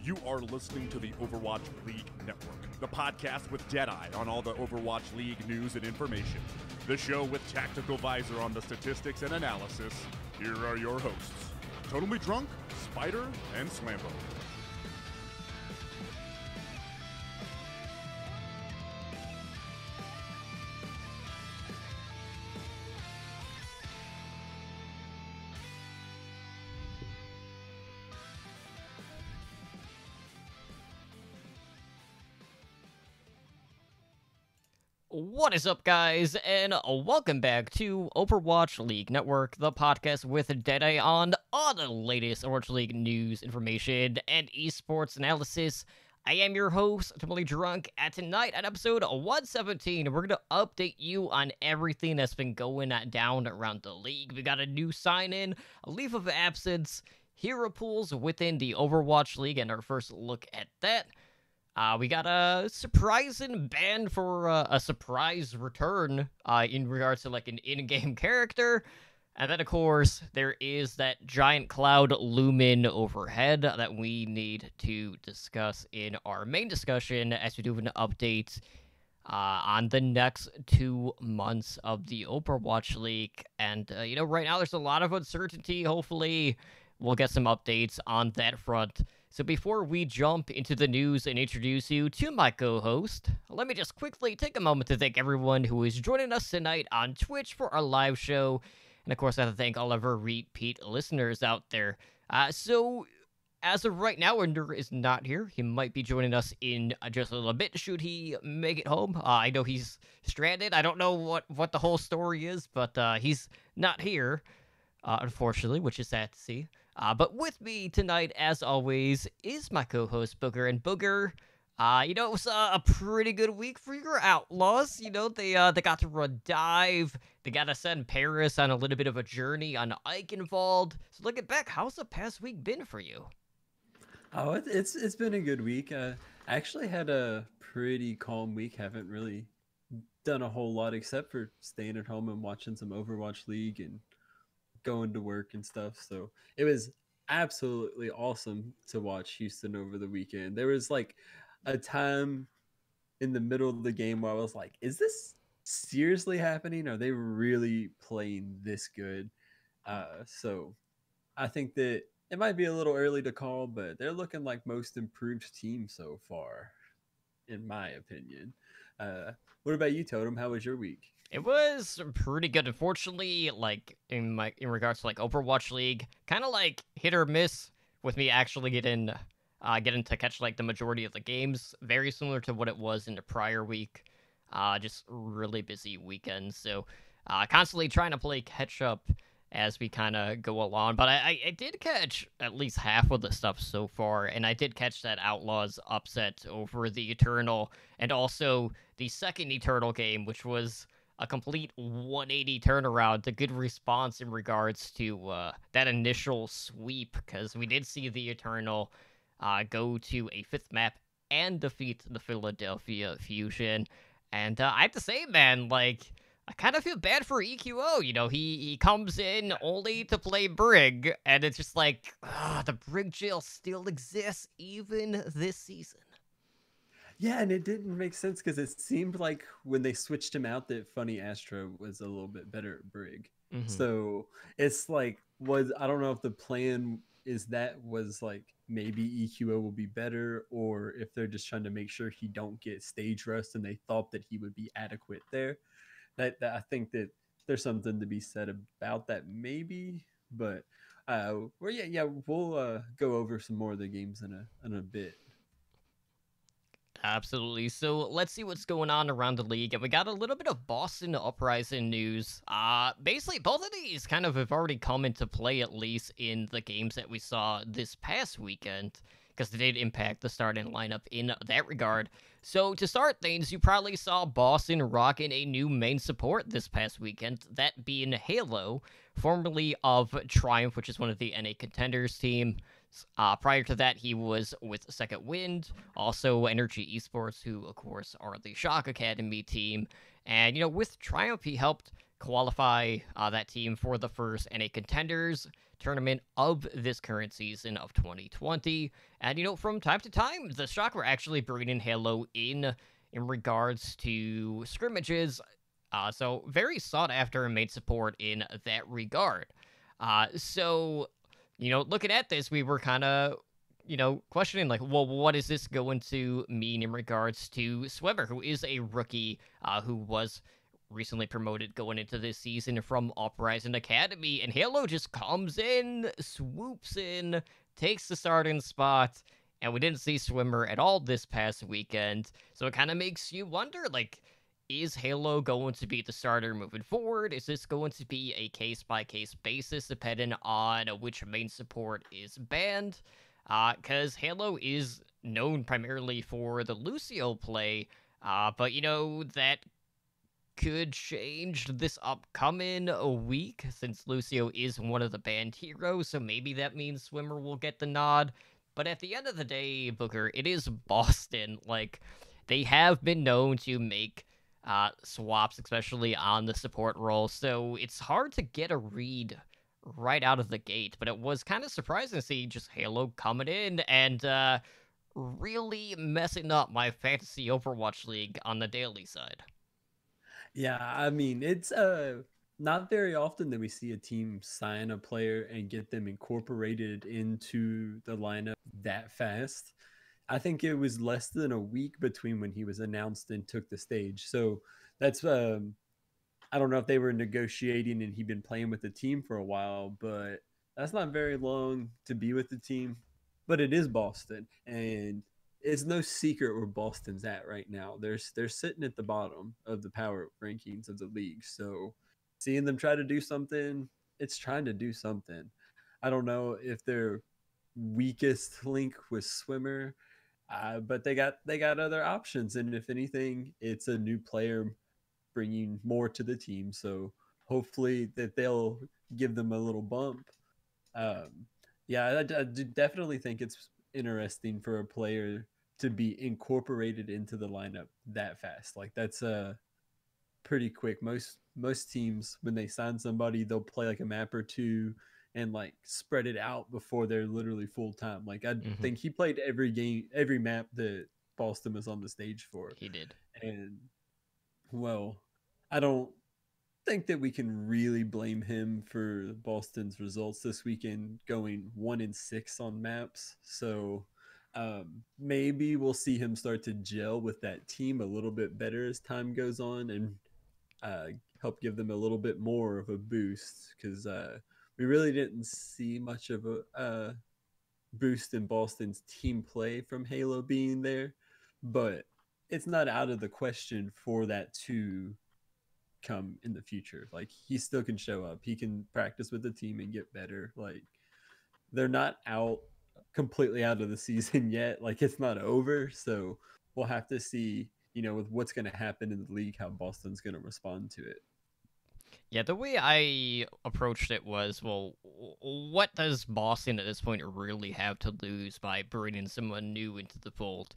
You are listening to the Overwatch League Network, the podcast with Deadeye on all the Overwatch League news and information. The show with Tactical Visor on the statistics and analysis. Here are your hosts, Totally Drunk, Spider, and Slambo. What is up, guys, and welcome back to Overwatch League Network, the podcast with Deadeye on all the latest Overwatch League news, information, and esports analysis. I am your host, Totally Drunk, and tonight at episode 117, we're going to update you on everything that's been going down around the league. We got a new sign-in, a leave of absence, hero pools within the Overwatch League, and our first look at that. We got a surprising ban for a surprise return in regards to like an in-game character. And then, of course, there is that giant cloud looming overhead that we need to discuss in our main discussion as we do an update on the next 2 months of the Overwatch League. And, right now there's a lot of uncertainty. Hopefully we'll get some updates on that front. So before we jump into the news and introduce you to my co-host, let me just quickly take a moment to thank everyone who is joining us tonight on Twitch for our live show. And of course, I have to thank all of our repeat listeners out there. So as of right now, Ender is not here. He might be joining us in just a little bit should he make it home. I know he's stranded. I don't know what the whole story is, but he's not here, unfortunately, which is sad to see. But with me tonight, as always, is my co-host, Booger. And Booger, it was a pretty good week for your Outlaws. They got to run Dive. They got to send Paris on a little bit of a journey on Eichenwald. So looking back, how's the past week been for you? Oh, it's been a good week. I actually had a pretty calm week. Haven't really done a whole lot except for staying at home and watching some Overwatch League and going to work and stuff. So it was absolutely awesome to watch Houston over the weekend. There was like a time in the middle of the game where I was like, is this seriously happening? Are they really playing this good? So I think that it might be a little early to call, but they're looking like most improved team so far, in my opinion. What about you, Totem? How was your week? It was pretty good. Unfortunately, like in regards to like Overwatch League, kind of like hit or miss with me actually getting to catch like the majority of the games. Very similar to what it was in the prior week. Just really busy weekend. So constantly trying to play catch up as we kind of go along. But I did catch at least half of the stuff so far, and I did catch that Outlaws upset over the Eternal, and also the second Eternal game, which was a complete 180 turnaround, a good response in regards to that initial sweep, because we did see the Eternal go to a 5th map and defeat the Philadelphia Fusion. And I have to say, man, like, I kind of feel bad for EQO. He comes in only to play Brig, and it's just like, the Brig jail still exists even this season. Yeah, and it didn't make sense because it seemed like when they switched him out that Funny Astro was a little bit better at Brig. Mm-hmm. So it's like, I don't know if the plan was like maybe EQO will be better, or if they're just trying to make sure he don't get stage rust and they thought that he would be adequate there. That I think that there's something to be said about that maybe, but we'll go over some more of the games in a bit. Absolutely. So let's see what's going on around the league. And we got a little bit of Boston Uprising news. Basically, both of these kind of have already come into play, at least in the games that we saw this past weekend, because they did impact the starting lineup in that regard. So to start things, you probably saw Boston rocking a new main support this past weekend, that being Halo, formerly of Triumph, which is one of the NA Contenders team. Prior to that, he was with Second Wind, also Energy Esports, who, of course, are the Shock Academy team. And, with Triumph, he helped qualify that team for the first NA Contenders tournament of this current season of 2020. And, from time to time, the Shock were actually bringing Halo in regards to scrimmages. So very sought after and made support in that regard. So, looking at this, we were kind of, questioning, like, well, what is this going to mean in regards to Swimmer, who is a rookie, who was recently promoted going into this season from Uprising Academy, and Halo just comes in, swoops in, takes the starting spot, and we didn't see Swimmer at all this past weekend, so it kind of makes you wonder, like, is Halo going to be the starter moving forward? Is this going to be a case-by-case basis, depending on which main support is banned? Because Halo is known primarily for the Lucio play, but, that could change this upcoming week, since Lucio is one of the banned heroes, so maybe that means Swimmer will get the nod. But at the end of the day, Booker, it is Boston. Like, they have been known to make swaps, especially on the support role, so it's hard to get a read right out of the gate, but it was kind of surprising to see just Halo coming in and really messing up my fantasy Overwatch League on the daily side. Yeah, I mean, it's not very often that we see a team sign a player and get them incorporated into the lineup that fast. I think it was less than a week between when he was announced and took the stage. So that's I don't know if they were negotiating and he'd been playing with the team for a while, but that's not very long to be with the team. But it is Boston, and it's no secret where Boston's at right now. They're sitting at the bottom of the power rankings of the league. So seeing them try to do something, it's trying to do something. I don't know if their weakest link was Swimmer, but they got other options, and if anything, it's a new player bringing more to the team. So hopefully that they'll give them a little bump. Yeah, I do definitely think it's interesting for a player to be incorporated into the lineup that fast. Like, that's pretty quick. Most teams, when they sign somebody, they'll play like a map or two and like spread it out before they're literally full time. Like, I think he played every map that Boston was on the stage for. He did. And well, I don't think that we can really blame him for Boston's results this weekend, going 1-6 on maps. So maybe we'll see him start to gel with that team a little bit better as time goes on, and help give them a little bit more of a boost, because we really didn't see much of a boost in Boston's team play from Halo being there. But it's not out of the question for that to come in the future. Like, he still can show up. He can practice with the team and get better. Like, they're not completely out of the season yet. Like, it's not over. So we'll have to see, with what's going to happen in the league, how Boston's going to respond to it. Yeah, the way I approached it was, well, what does Boston at this point really have to lose by bringing someone new into the fold?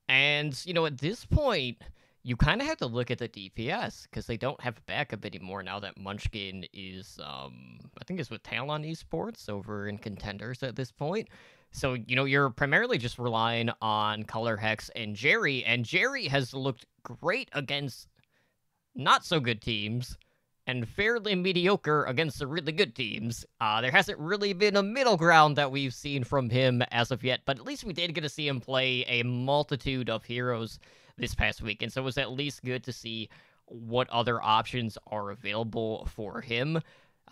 And, at this point, you kind of have to look at the DPS, because they don't have a backup anymore now that Munchkin is, I think it's with Talon Esports over in Contenders at this point. So, you're primarily just relying on Color Hex and Jerry has looked great against not-so-good teams, and fairly mediocre against the really good teams. There hasn't really been a middle ground that we've seen from him as of yet, but at least we did get to see him play a multitude of heroes this past week, and so it was at least good to see what other options are available for him.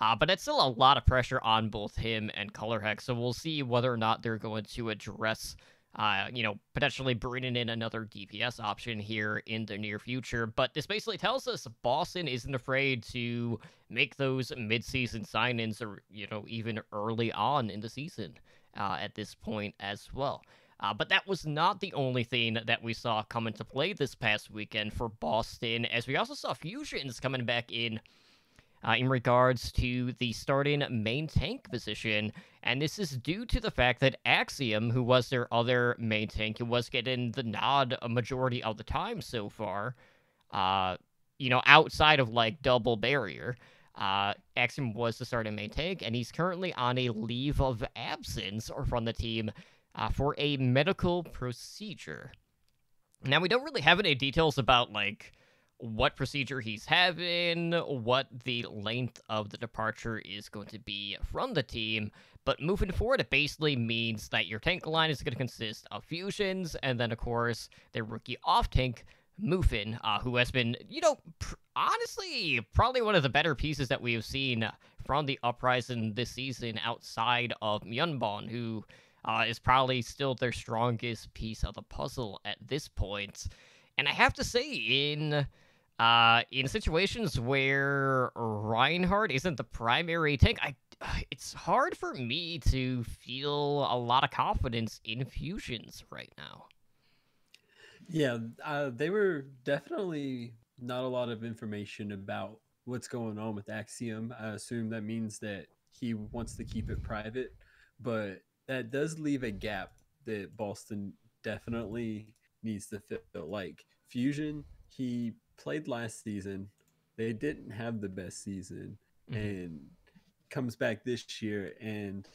But that's still a lot of pressure on both him and Color Hex, so we'll see whether or not they're going to address potentially bringing in another DPS option here in the near future. But this basically tells us Boston isn't afraid to make those mid-season sign-ins, or, even early on in the season at this point as well. But that was not the only thing that we saw come into play this past weekend for Boston, as we also saw fusions coming back in regards to the starting main tank position. And this is due to the fact that Axiom, who was their other main tank, who was getting the nod a majority of the time so far, outside of, like, Double Barrier, Axiom was the starting main tank, and he's currently on a leave of absence from the team for a medical procedure. Now, we don't really have any details about, like, what procedure he's having, what the length of the departure is going to be from the team, but moving forward, it basically means that your tank line is going to consist of fusions, and then, of course, their rookie off-tank, Mufin, who has been, honestly, probably one of the better pieces that we have seen from the Uprising this season outside of Myunbon, who is probably still their strongest piece of the puzzle at this point. And I have to say, in situations where Reinhardt isn't the primary tank, it's hard for me to feel a lot of confidence in fusions right now. Yeah, they were definitely not a lot of information about what's going on with Axiom. I assume that means that he wants to keep it private, but that does leave a gap that Boston definitely needs to fill. Like Fusion, he played last season. They didn't have the best season, and comes back this year. And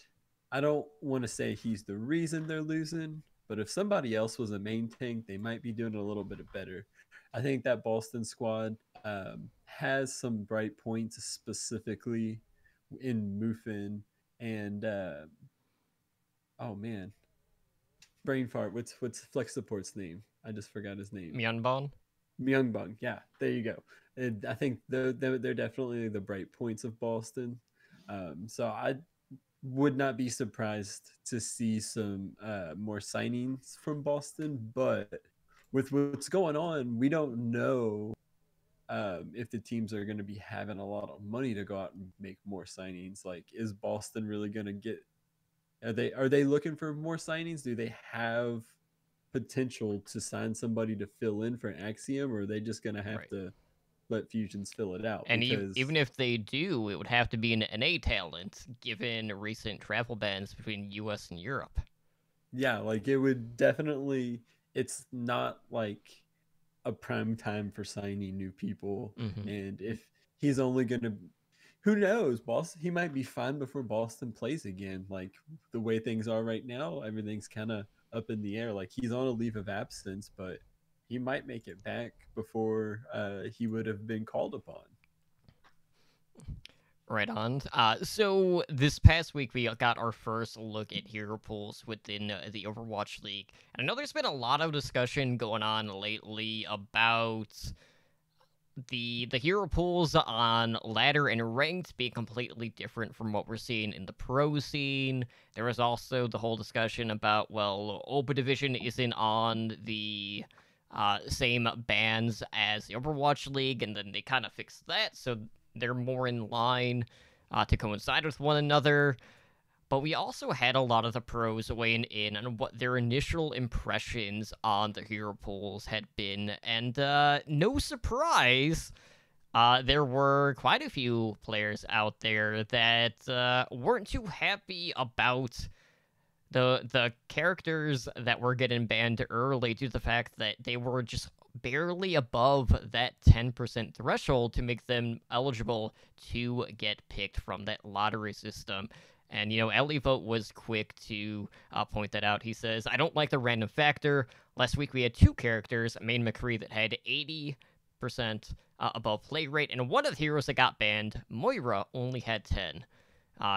I don't want to say he's the reason they're losing, but if somebody else was a main tank, they might be doing a little bit better. I think that Boston squad has some bright points, specifically in Mufin and oh man, brain fart. What's Flex Support's name? I just forgot his name. Myunbon? Myungbong. Yeah, there you go. And I think they're definitely the bright points of Boston. So I would not be surprised to see some more signings from Boston. But with what's going on, we don't know if the teams are going to be having a lot of money to go out and make more signings. Like, is Boston really going to get? Are they looking for more signings? Do they have potential to sign somebody to fill in for Axiom, or are they just going to have to let Fusions fill it out? And because even if they do, it would have to be an NA talent, given recent travel bans between US and Europe. Yeah, like it would definitely, it's not like a prime time for signing new people. And if he's only going to, who knows, Boston, he might be fine before Boston plays again. Like the way things are right now, everything's kind of up in the air. Like he's on a leave of absence, but he might make it back before he would have been called upon. Right on. So this past week we got our first look at hero pools within the Overwatch League. And I know there's been a lot of discussion going on lately about the hero pools on ladder and ranked being completely different from what we're seeing in the pro scene. There was also the whole discussion about, well, Open Division isn't on the same bans as the Overwatch League, and then they kind of fixed that, so they're more in line to coincide with one another. But we also had a lot of the pros weighing in on what their initial impressions on the hero pools had been, and no surprise, there were quite a few players out there that weren't too happy about the characters that were getting banned early due to the fact that they were just barely above that 10% threshold to make them eligible to get picked from that lottery system. And, Ellie Vote was quick to point that out. He says, I don't like the random factor. Last week we had two characters, Main McCree, that had 80% above play rate, and one of the heroes that got banned, Moira, only had 10.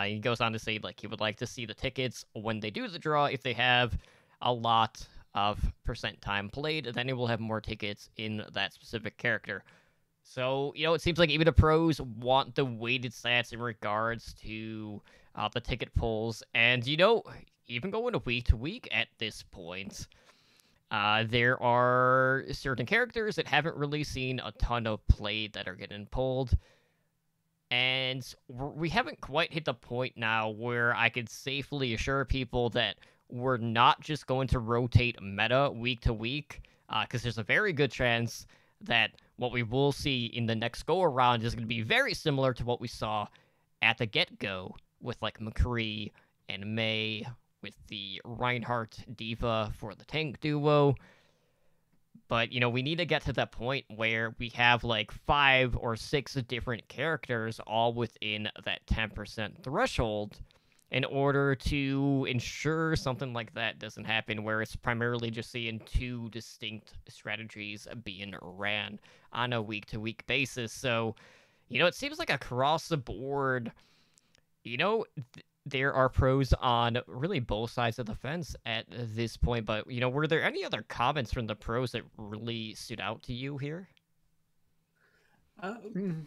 He goes on to say, like, he would like to see the tickets when they do the draw. If they have a lot of percent time played, then he will have more tickets in that specific character. So, it seems like even the pros want the weighted stats in regards to the ticket pulls. And, even going week to week at this point, there are certain characters that haven't really seen a ton of play that are getting pulled. And we haven't quite hit the point now where I could safely assure people that we're not just going to rotate meta week to week, because there's a very good chance that what we will see in the next go-around is going to be very similar to what we saw at the get-go with, like, McCree and May, with the Reinhardt Diva for the tank duo. But, we need to get to that point where we have like 5 or 6 different characters all within that 10% threshold in order to ensure something like that doesn't happen, where it's primarily just seeing 2 distinct strategies being ran on a week-to-week basis. So, it seems like across the board, there are pros on really both sides of the fence at this point. But, were there any other comments from the pros that really stood out to you here? Mm,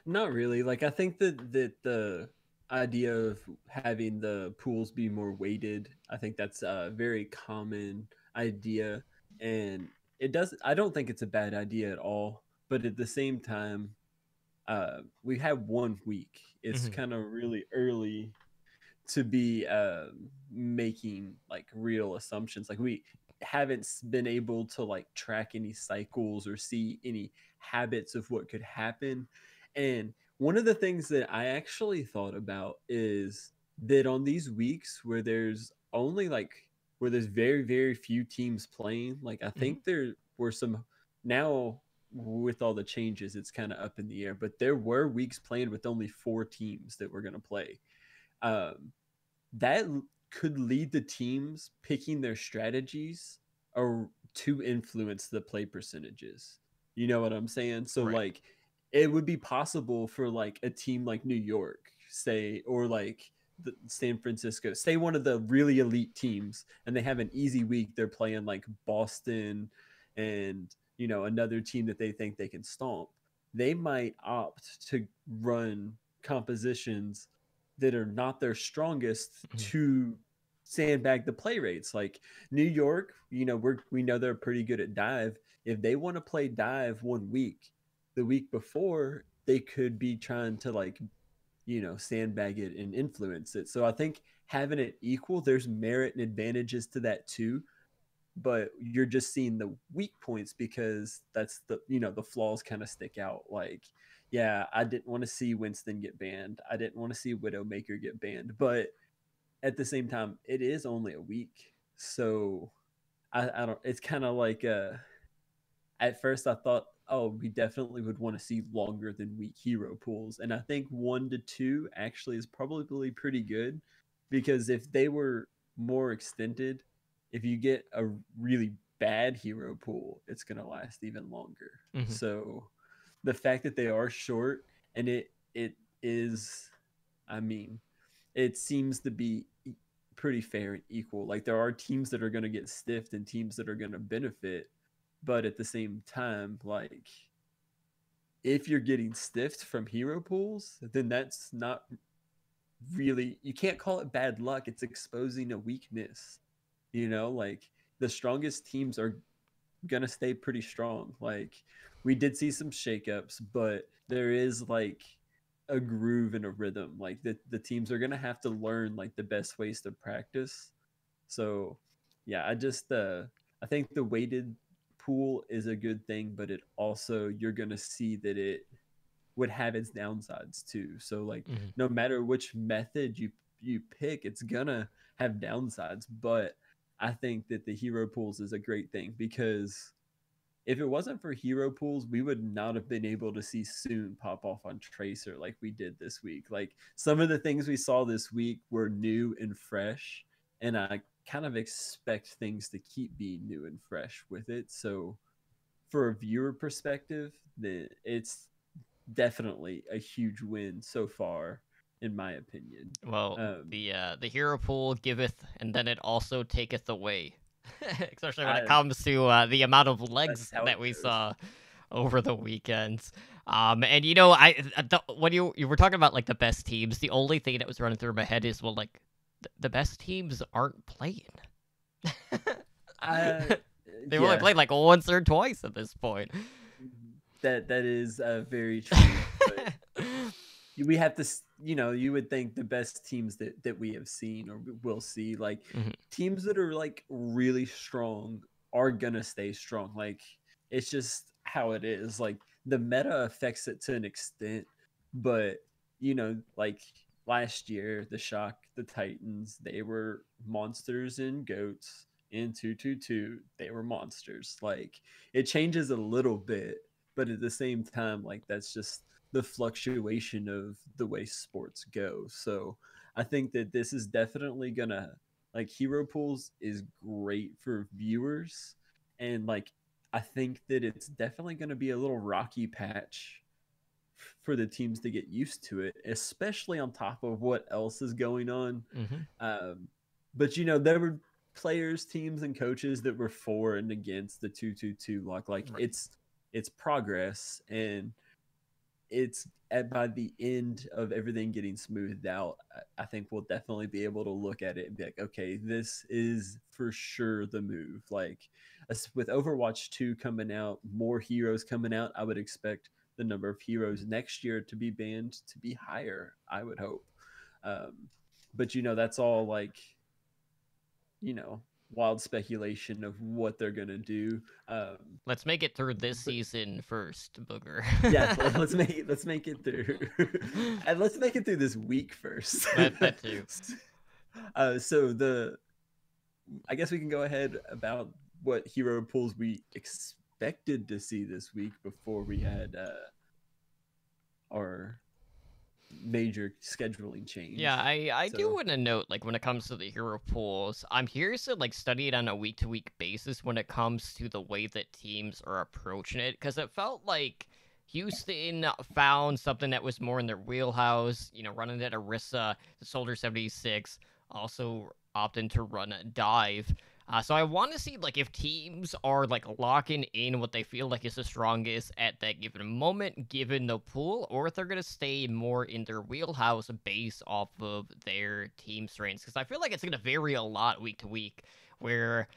not really. Like, I think that the idea of having the pools be more weighted, I think that's a very common idea, and it does. I don't think it's a bad idea at all. But at the same time, we have 1 week. It's Hmm. kind of really early to be making like real assumptions. Like, we haven't been able to like track any cycles or see any habits of what could happen. And one of the things that I actually thought about is that on these weeks where there's only like where there's very very few teams playing, like I Hmm. think there were some. Now with all the changes it's kind of up in the air, but there were weeks playing with only 4 teams that were going to play. um, that could lead the teams picking their strategies or to influence the play percentages. You know what I'm saying? So Right. like it would be possible for like a team like New York, say, or like San Francisco, say one of the really elite teams, and they have an easy week. They're playing like Boston and another team that they think they can stomp. They might opt to run compositions that are not their strongest Hmm. to sandbag the play rates. Like New York, we know they're pretty good at dive. If they want to play dive 1 week, the week before they could be trying to like sandbag it and influence it. So I think having it equal, there's merit and advantages to that too. But you're just seeing the weak points because that's the flaws kind of stick out. Like, yeah, I didn't want to see Winston get banned. I didn't want to see Widowmaker get banned. But at the same time, it is only a week. So I don't, it's kind of like, at first I thought, oh, we definitely would want to see longer than week hero pools. And I think 1 to 2 actually is probably pretty good, because if they were more extended, if you get a really bad hero pool, it's going to last even longer. Hmm. So the fact that they are short, and it is, I mean, it seems to be pretty fair and equal. Like, there are teams that are going to get stiffed and teams that are going to benefit, but at the same time, like, if you're getting stiffed from hero pools, then that's not really, you can't call it bad luck. It's exposing a weakness. Like, the strongest teams are gonna stay pretty strong. Like, we did see some shakeups, but there is like a groove and a rhythm. Like, the teams are gonna have to learn like the best ways to practice. So yeah, I think the weighted pool is a good thing, but it also, you're gonna see that it would have its downsides too. So like, Hmm. no matter which method you pick, it's gonna have downsides. But I think that the hero pools is a great thing, because if it wasn't for hero pools, we would not have been able to see Soon pop off on Tracer like we did this week. Like, some of the things we saw this week were new and fresh, and I kind of expect things to keep being new and fresh with it. So for a viewer perspective, it's definitely a huge win so far, in my opinion. Well, Um, the hero pool giveth, and then it also taketh away. Especially when it I comes to the amount of That's legs how it that we goes. saw over the weekends. And when you were talking about like the best teams, the only thing that was running through my head is, well, like the best teams aren't playing. I They've only Yeah, played like once or twice at this point. that is very true. But we have to, you would think the best teams that we have seen or will see, like, Mhm. teams that are like really strong are gonna stay strong. Like, it's just how it is. Like, the meta affects it to an extent, but like last year, the Shock, the Titans, they were monsters and goats, in 222, they were monsters. Like it changes a little bit, but at the same time, like that's just the fluctuation of the way sports go. So I think that this is definitely gonna like hero pools is great for viewers, and like I think that it's definitely gonna be a little rocky patch for the teams to get used to it, especially on top of what else is going on. Mm-hmm. Um, but there were players, teams, and coaches that were for and against the 222 lock. Like Right. it's progress, and it's by the end of everything getting smoothed out, I think we'll definitely be able to look at it and be like, okay, this is for sure the move. Like with Overwatch 2 coming out, more heroes coming out, I would expect the number of heroes next year to be banned to be higher, I would hope. But that's all like you know wild speculation of what they're gonna do. Let's make it through this But season first, Booger. yeah, let's make it through, and let's make it through this week first. That too. So I guess we can go ahead about what hero pools we expected to see this week before we had our major scheduling change. Yeah, I do So want to note, like, when it comes to the hero pools, I'm curious to, like, study it on a week-to-week basis when it comes to the way that teams are approaching it, because it felt like Houston found something that was more in their wheelhouse, running at Orisa, the Soldier 76, also opting to run a dive. So I want to see, like, if teams are, like, locking in what they feel like is the strongest at that given moment, given the pool, or if they're going to stay more in their wheelhouse based off of their team strengths. Because I feel like it's going to vary a lot week to week, where,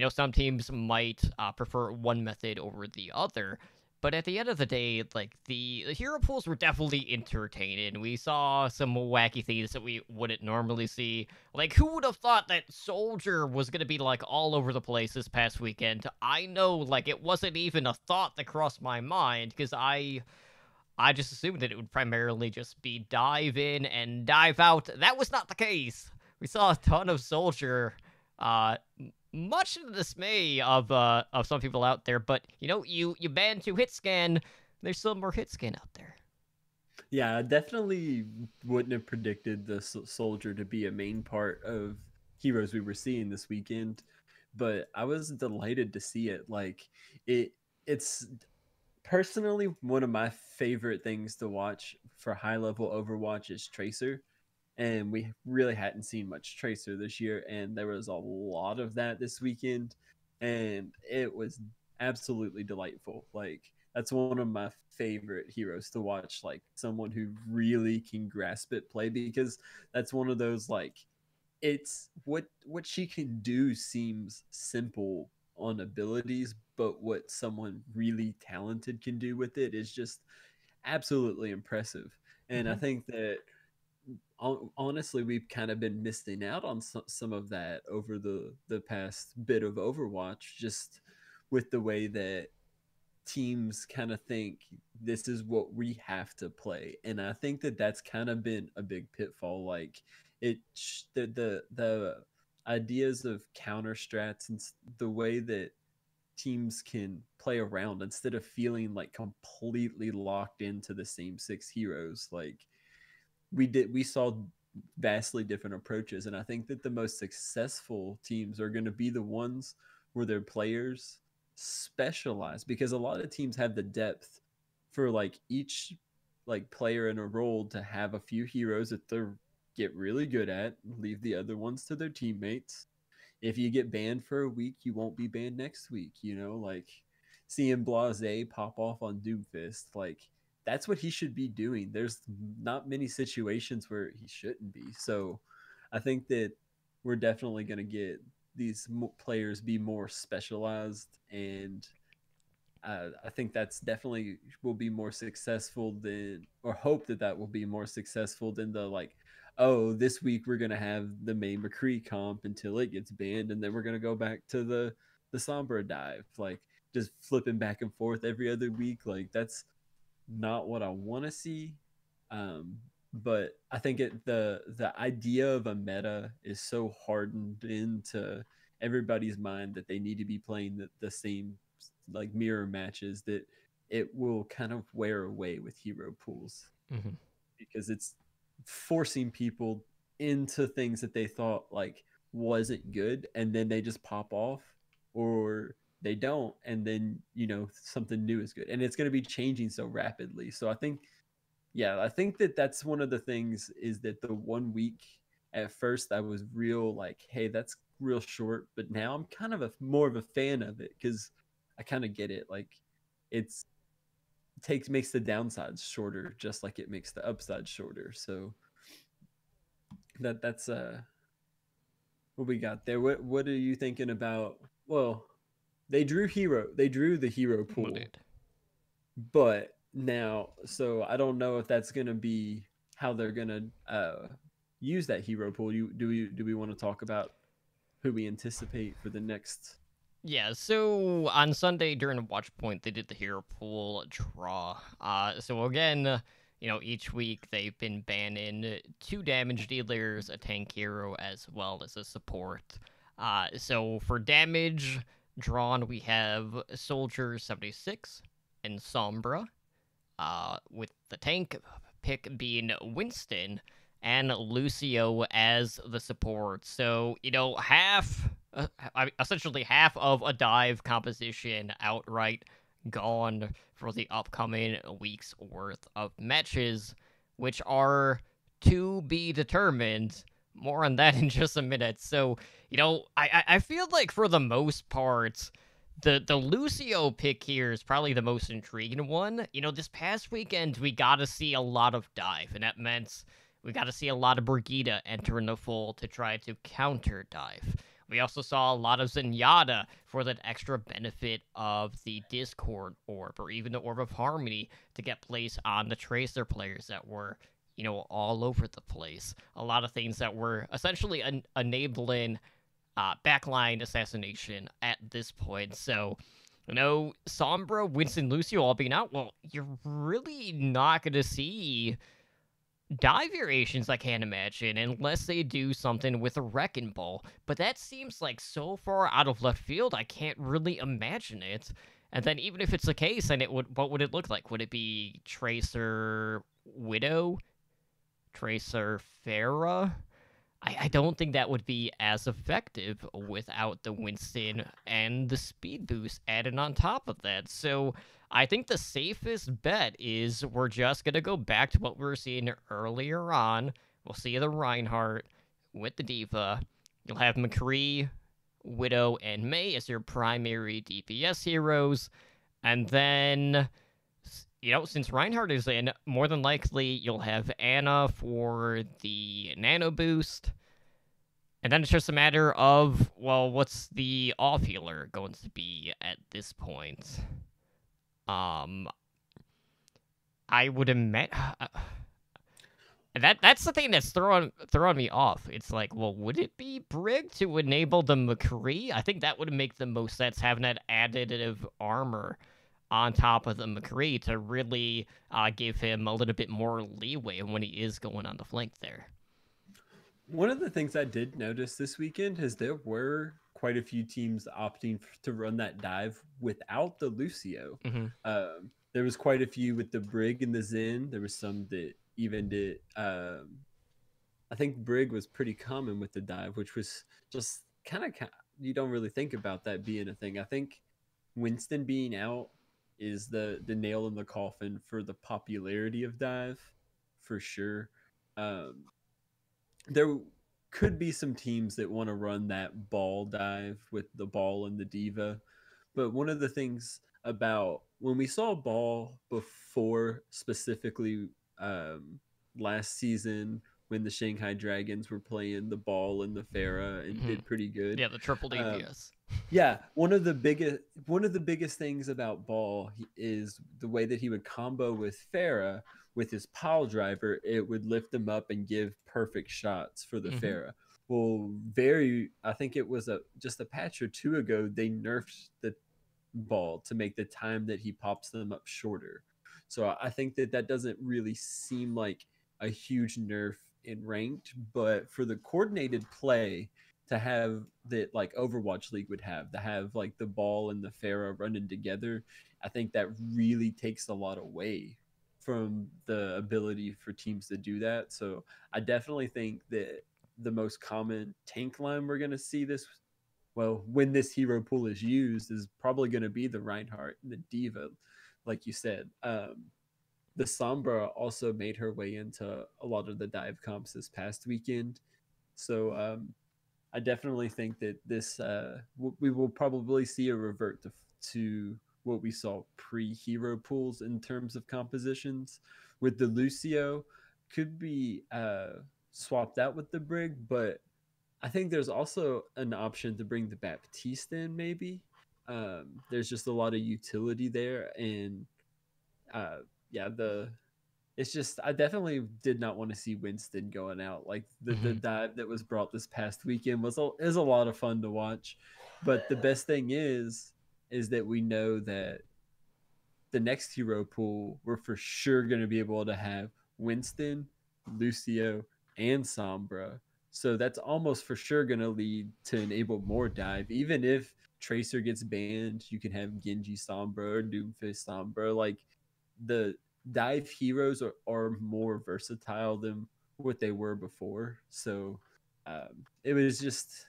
some teams might prefer one method over the other. But at the end of the day, like, the hero pools were definitely entertaining. We saw some wacky things that we wouldn't normally see. Like, who would have thought that Soldier was going to be, like, all over the place this past weekend? I know, like, it wasn't even a thought that crossed my mind, because I just assumed that it would primarily just be dive in and dive out. That was not the case. We saw a ton of Soldier, much to the dismay of some people out there. But you banned 2 hit scan. There's still more hit scan out there. yeah, I definitely wouldn't have predicted the soldier to be a main part of heroes we were seeing this weekend, but I was delighted to see it. Like it's personally one of my favorite things to watch for high level Overwatch is Tracer, and we really hadn't seen much Tracer this year, and there was a lot of that this weekend, and it was absolutely delightful. Like that's one of my favorite heroes to watch, like someone who really can grasp it play, because that's one of those like it's what she can do seems simple on abilities, but what someone really talented can do with it is just absolutely impressive. And I Mm-hmm. think that honestly we've kind of been missing out on some of that over the past bit of Overwatch, just with the way that teams kind of think this is what we have to play. And I think that that's kind of been a big pitfall. Like the ideas of counter strats and the way that teams can play around instead of feeling like completely locked into the same 6 heroes. Like we saw vastly different approaches, and I think that the most successful teams are going to be the ones where their players specialize, because a lot of teams have the depth for like each like player in a role to have a few heroes that they get really good at, leave the other ones to their teammates. If you get banned for a week, you won't be banned next week. Like seeing Blase pop off on Doomfist, like that's what he should be doing. There's not many situations where he shouldn't be. So I think that we're definitely going to get these players be more specialized, and I think that's definitely will be more successful than, or hope that that will be more successful than the like, oh, this week we're gonna have the May McCree comp until it gets banned, and then we're gonna go back to the Sombra dive, like just flipping back and forth every other week. Like that's not what I want to see. But I think the idea of a meta is so hardened into everybody's mind that they need to be playing the same like mirror matches, that it will kind of wear away with hero pools Mm-hmm. because it's forcing people into things that they thought like wasn't good, and then they just pop off, or they don't, and then something new is good, and it's going to be changing so rapidly. So I think that that's one of the things, is that the 1 week at first I was real like, hey, that's real short, but now I'm kind of more of a fan of it because I kind of get it. Like, it's makes the downsides shorter, just like it makes the upsides shorter. So that's what we got there. What are you thinking about? Well, they drew the hero pool, but now, so I don't know if that's gonna be how they're gonna use that hero pool. Do we want to talk about who we anticipate for the next? Yeah, so on Sunday during Watch Point, they did the hero pool draw. So again, each week they've been banning 2 damage dealers, a tank hero, as well as a support. So for damage drawn, we have Soldier 76 and Sombra. With the tank pick being Winston and Lucio as the support. So, essentially half of a dive composition outright gone for the upcoming week's worth of matches, which are to be determined. More on that in just a minute. So, I feel like for the most part, the Lucio pick here is probably the most intriguing one. This past weekend we got to see a lot of dive, and that meant we got to see a lot of Brigida enter in the fold to try to counter dive. We also saw a lot of Zenyatta for that extra benefit of the Discord orb, or even the Orb of Harmony, to get placed on the Tracer players that were, all over the place. A lot of things that were essentially enabling backline assassination at this point. So, Sombra, Winston, Lucio all being out, well, you're really not going to see dive variations, I can't imagine, unless they do something with a Wrecking Ball. But that seems like so far out of left field, I can't really imagine it. And then even if it's the case, then what would it look like? Would it be Tracer Widow? Tracer Pharah? I don't think that would be as effective without the Winston and the speed boost added on top of that. So I think the safest bet is we're just going to go back to what we were seeing earlier on. We'll see the Reinhardt with the D.Va. You'll have McCree, Widow, and Mei as your primary DPS heroes. And then, since Reinhardt is in, more than likely you'll have Anna for the nano boost. And then it's just a matter of, well, what's the off healer going to be at this point? I would imagine that's the thing that's throwing me off. It's like, well, would it be Brig to enable the McCree? I think that would make the most sense, having that additive armor on top of the McCree to really give him a little bit more leeway when he is going on the flank there. One of the things I did notice this weekend is there were quite a few teams opting to run that dive without the Lucio. Mm-hmm. There was quite a few with the Brig and the Zen. There was some that even did. I think Brig was pretty common with the dive, which was just kind of, you don't really think about that being a thing. I think Winston being out is the nail in the coffin for the popularity of dive, for sure. There could be some teams that want to run that ball dive with the ball and the D.Va. But one of the things about when we saw ball before, specifically last season, when the Shanghai Dragons were playing the ball and the Pharah and did pretty good. Yeah, the triple DPS. Yeah, one of the biggest things about ball is the way that he would combo with Pharah with his pile driver. It would lift them up and give perfect shots for the Pharah. Well, I think it was just a patch or two ago, they nerfed the ball to make the time that he pops them up shorter. So I think that doesn't really seem like a huge nerf in ranked, but for the coordinated play, to have that like Overwatch League would have, to have like the ball and the Pharaoh running together. I think that really takes a lot away from the ability for teams to do that. So I definitely think that the most common tank line we're going to see this, well, when this hero pool is used, is probably going to be the Reinhardt and the Diva, like you said. The Sombra also made her way into a lot of the dive comps this past weekend. So I definitely think that this we will probably see a revert to what we saw pre-hero pools in terms of compositions. With the Lucio, could be swapped out with the Brig, but I think there's also an option to bring the Baptiste in. Maybe there's just a lot of utility there, and uh, yeah, the it's just I definitely did not want to see Winston going out. Like the dive that was brought this past weekend is a lot of fun to watch. But the best thing is that we know that the next hero pool we're for sure going to be able to have Winston, Lucio, and Sombra. So that's almost for sure going to lead to enable more dive. Even if Tracer gets banned, you can have Genji Sombra or Doomfist Sombra. Like the dive heroes are more versatile than what they were before. So it was just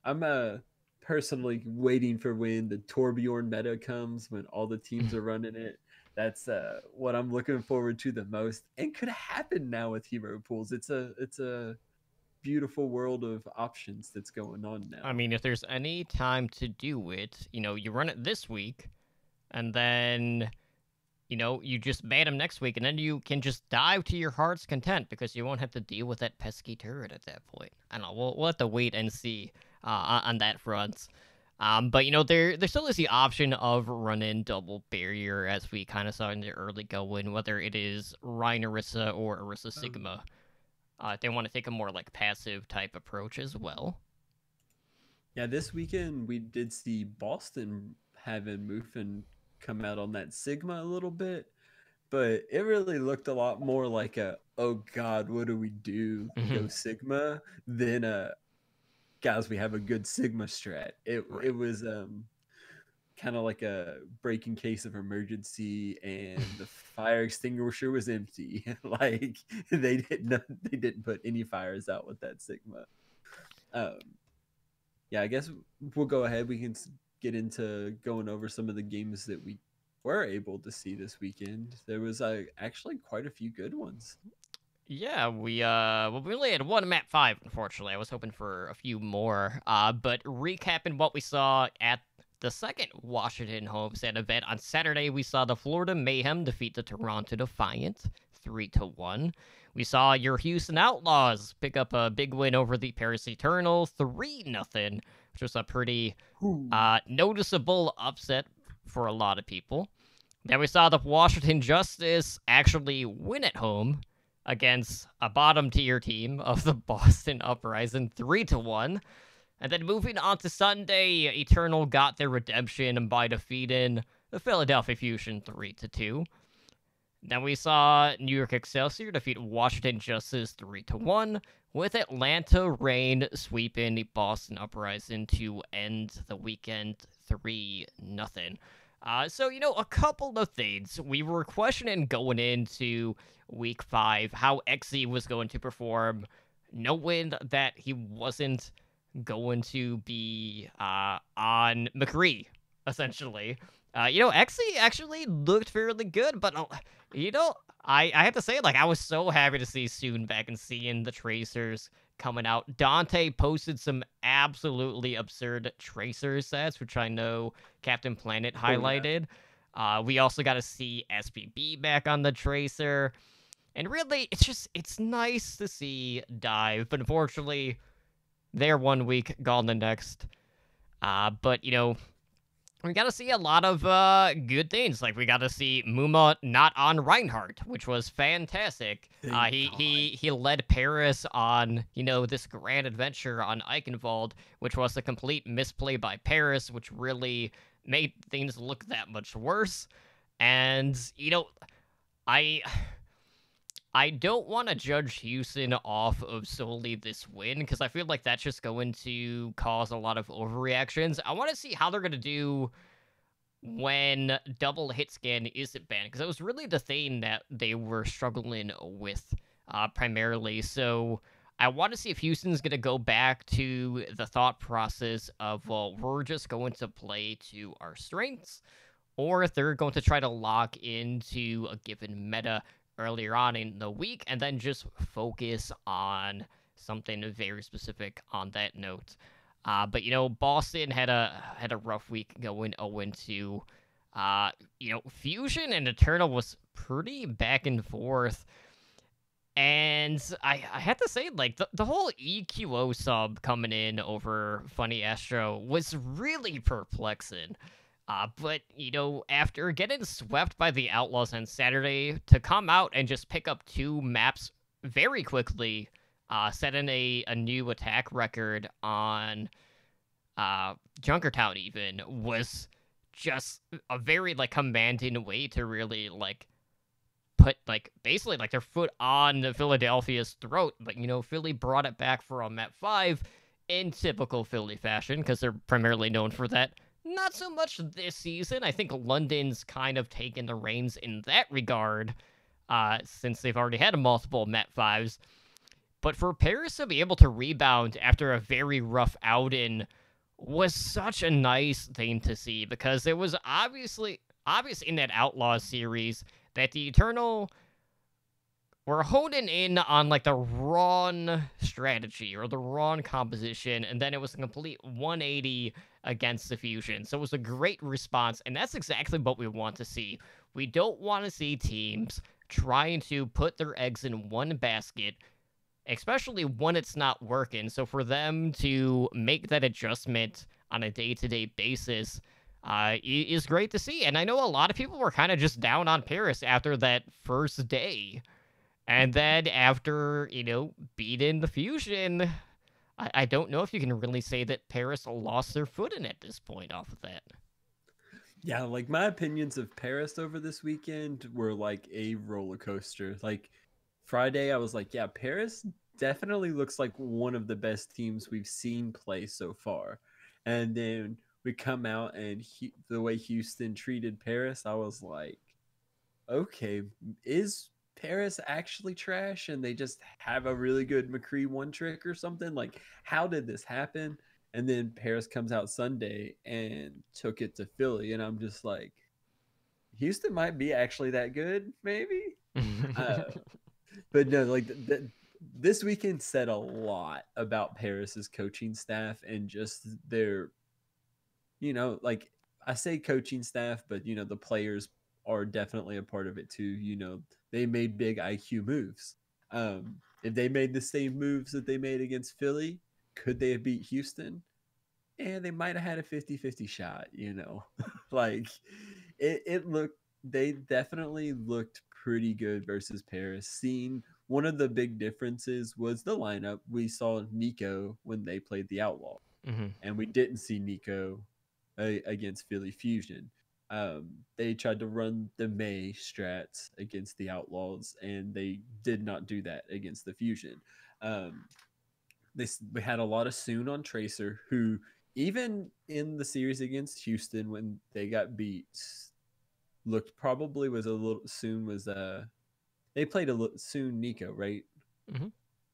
I'm personally waiting for when the Torbjorn meta comes, when all the teams are running it. That's what I'm looking forward to the most, and could happen now with hero pools. It's a beautiful world of options that's going on now. I mean, if there's any time to do it, you run it this week, and then you just ban him next week, and then you can just dive to your heart's content because you won't have to deal with that pesky turret at that point. I don't know. We'll have to wait and see on that front. But there still is the option of running double barrier, as we kind of saw in the early going, whether it is Rein Orisa or Orisa Sigma. They want to take a more like passive type approach as well. Yeah, this weekend we did see Boston having Muffin come out on that Sigma a little bit, but it really looked a lot more like a oh god, what do we do? Go Sigma than guys, we have a good Sigma strat. It was kind of like a breaking case of emergency, and the fire extinguisher was empty. Like they didn't put any fires out with that Sigma. Yeah, I guess we'll go ahead. We can get into going over some of the games that we were able to see this weekend. There was actually quite a few good ones. Yeah, we only had one map 5, unfortunately. I was hoping for a few more. But recapping what we saw at the second Washington homestand event on Saturday, we saw the Florida Mayhem defeat the Toronto Defiant 3-1. We saw your Houston Outlaws pick up a big win over the Paris Eternal 3-0, which was a pretty noticeable upset for a lot of people. Then we saw the Washington Justice actually win at home against a bottom-tier team of the Boston Uprising 3-1. And then moving on to Sunday, Eternal got their redemption by defeating the Philadelphia Fusion 3-2. Then we saw New York Excelsior defeat Washington Justice 3-1, with Atlanta Reign sweeping the Boston Uprising to end the weekend 3-0. So, a couple of things. We were questioning going into Week 5 how Xe was going to perform, knowing that he wasn't going to be on McCree, essentially. Xe actually looked fairly good, but, I have to say, I was so happy to see Soon back and seeing the Tracers coming out. Dante posted some absolutely absurd Tracer sets, which I know Captain Planet highlighted. Oh, yeah. We also got to see SPB back on the Tracer. And really, it's nice to see Dive, but unfortunately, they're 1 week, gone the next. But, we got to see a lot of good things. Like, we got to see Muma not on Reinhardt, which was fantastic. He led Paris on, this grand adventure on Eichenwald, which was a complete misplay by Paris, which really made things look that much worse. And, I don't want to judge Houston off of solely this win because I feel like that's just going to cause a lot of overreactions. I want to see how they're going to do when double hit scan isn't banned because that was really the thing that they were struggling with primarily. So I want to see if Houston's going to go back to the thought process of, well, we're just going to play to our strengths, or if they're going to try to lock into a given meta earlier on in the week and then just focus on something very specific on that note. But Boston had a rough week going 0-2. Fusion and Eternal was pretty back and forth. And I had to say, like, the whole EQO sub coming in over Funny Astro was really perplexing. But, after getting swept by the Outlaws on Saturday, to come out and just pick up 2 maps very quickly, setting a new attack record on Junkertown even, was just a very, like, commanding way to really, like, put, like, basically, like, their foot on Philadelphia's throat. But, Philly brought it back for a map 5 in typical Philly fashion, because they're primarily known for that. Not so much this season. I think London's kind of taken the reins in that regard, since they've already had multiple map 5s. But for Paris to be able to rebound after a very rough outing was such a nice thing to see, because it was obvious in that Outlaws series that the Eternal were honing in on, like, the wrong strategy or the wrong composition, and then it was a complete 180 against the Fusion. So it was a great response, and that's exactly what we want to see. We don't want to see teams trying to put their eggs in one basket, especially when it's not working. So for them to make that adjustment on a day-to-day basis is great to see. And I know a lot of people were kind of just down on Paris after that first day. And then after, beating the Fusion, I don't know if you can really say that Paris lost their footing at this point off of that. Yeah, like, my opinions of Paris over this weekend were like a roller coaster. Like, Friday, I was like, yeah, Paris definitely looks like one of the best teams we've seen play so far. And then we come out and the way Houston treated Paris, I was like, okay, is Paris actually trash and they just have a really good McCree one trick or something? Like, how did this happen? And then Paris comes out Sunday and took it to Philly, and I'm just like, Houston might be actually that good, maybe. uh, but no, like, this weekend said a lot about Paris's coaching staff and just their, like, I say coaching staff, but the players are definitely a part of it too. They made big IQ moves. If they made the same moves that they made against Philly, could they have beat Houston? And they might have had a 50-50 shot. Like, it looked, they definitely looked pretty good versus Paris. Seeing one of the big differences was the lineup. We saw Nico when they played the Outlaw, and we didn't see Nico against Philly Fusion. They tried to run the May strats against the Outlaws, and they did not do that against the Fusion. We had a lot of Soon on Tracer, who, even in the series against Houston when they got beat, looked probably was a little Soon was they played a little Soon Nico, right?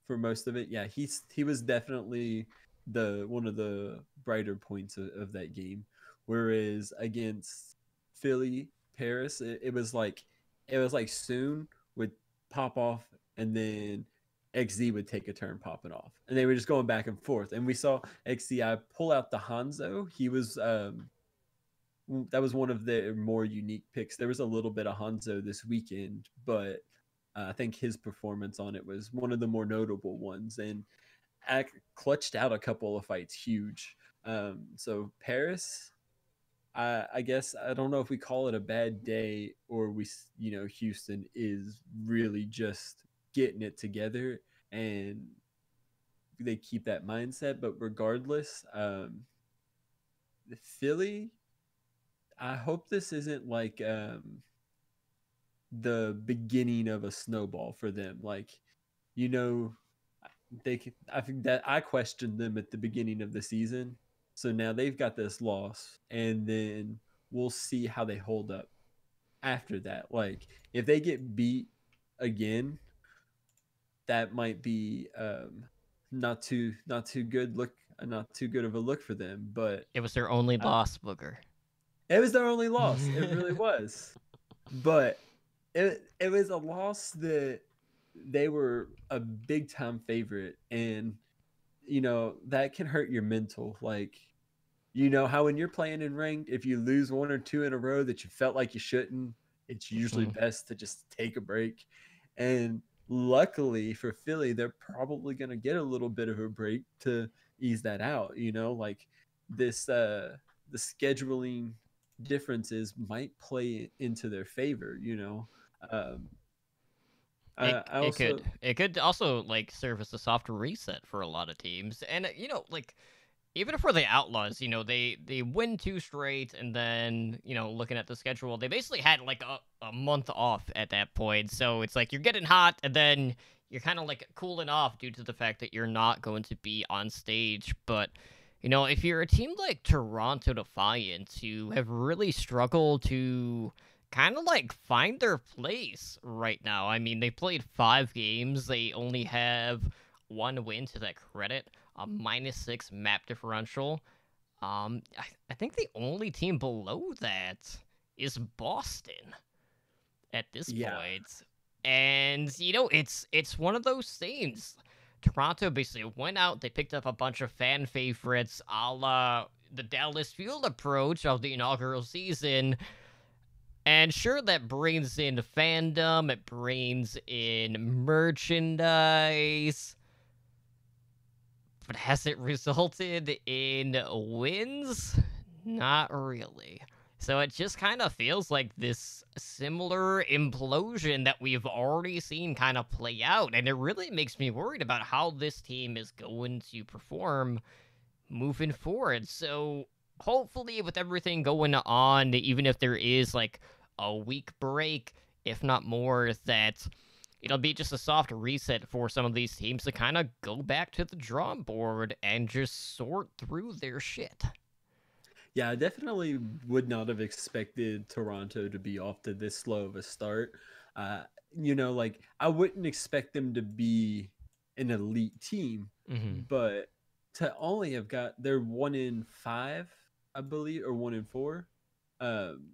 For most of it. Yeah, he was definitely the one of the brighter points of that game. Whereas against Philly Paris, it was like Soon would pop off, and then XZ would take a turn popping off, and they were just going back and forth. And we saw XZI pull out the Hanzo. He was that was one of the more unique picks. There was a little bit of Hanzo this weekend, but I think his performance on it was one of the more notable ones, and clutched out a couple of fights huge. So Paris, I guess, I don't know if we call it a bad day or Houston is really just getting it together and they keep that mindset. But regardless, Philly, I hope this isn't like the beginning of a snowball for them. Like, you know, I think that I questioned them at the beginning of the season. So now they've got this loss, and then we'll see how they hold up after that. Like, if they get beat again, that might be not too good of a look for them. But It was their only uh, loss, Booger. it was their only loss. It really was. But it was a loss that they were a big time favorite, and that can hurt your mental. Like, how when you're playing in ranked, if you lose one or two in a row that you felt like you shouldn't, it's usually Mhm. best to just take a break. And luckily for Philly, they're probably going to get a little bit of a break to ease that out. Like this, the scheduling differences might play into their favor. Um, I also, It could also like serve as a soft reset for a lot of teams, and like even for the Outlaws, they win two straight, and then looking at the schedule, they basically had like a month off at that point. So it's like you're getting hot, and then you're kind of like cooling off due to the fact that you're not going to be on stage. But if you're a team like Toronto Defiant, who have really struggled to kind of like find their place right now. I mean, they played 5 games. They only have one win to their credit, a -6 map differential. I think the only team below that is Boston at this yeah, point. And it's one of those things. Toronto basically went out, they picked up a bunch of fan favorites, a la the Dallas Fuel approach of the inaugural season. And sure, that brings in fandom, it brings in merchandise, but has it resulted in wins? Not really. So it just kind of feels like this similar implosion that we've already seen kind of play out. And it really makes me worried about how this team is going to perform moving forward. So hopefully, with everything going on, even if there is like a week break, if not more, that it'll be just a soft reset for some of these teams to kind of go back to the drawing board and just sort through their shit. yeah, I definitely would not have expected Toronto to be off to this slow of a start. Uh, like I wouldn't expect them to be an elite team, Mm-hmm. but to only have got they're 1-5, I believe, or 1-4. Um,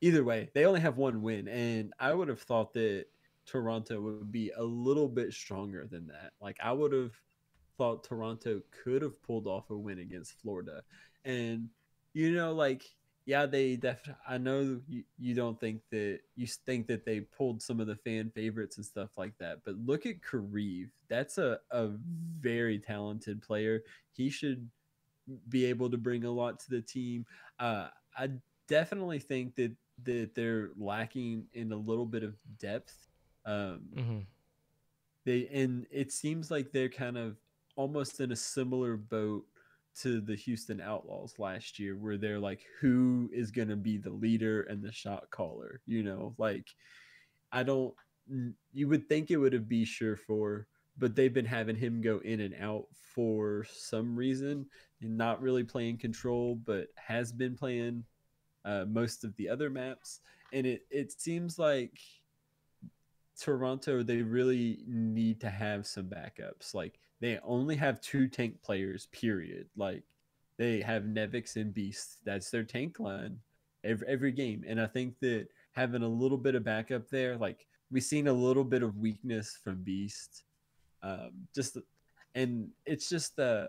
Either way, they only have one win, and I would have thought that Toronto would be a little bit stronger than that. Like I would have thought Toronto could have pulled off a win against Florida, and like yeah, they definitely. I know you don't think that you think that they pulled some of the fan favorites and stuff like that, but look at Kareev. That's a very talented player. He should be able to bring a lot to the team. I definitely think that they're lacking in a little bit of depth. Um, Mm-hmm. and it seems like they're kind of almost in a similar boat to the Houston Outlaws last year, where they're like, who is going to be the leader and the shot caller? Like I don't. You would think it would have be sure for, but they've been having him go in and out for some reason, and not really playing control, but has been playing most of the other maps, and it seems like Toronto, they really need to have some backups. Like they only have two tank players, period. Like they have Nevix and Beast. That's their tank line every game. And I think that having a little bit of backup there, like we've seen a little bit of weakness from Beast. Just and it's just I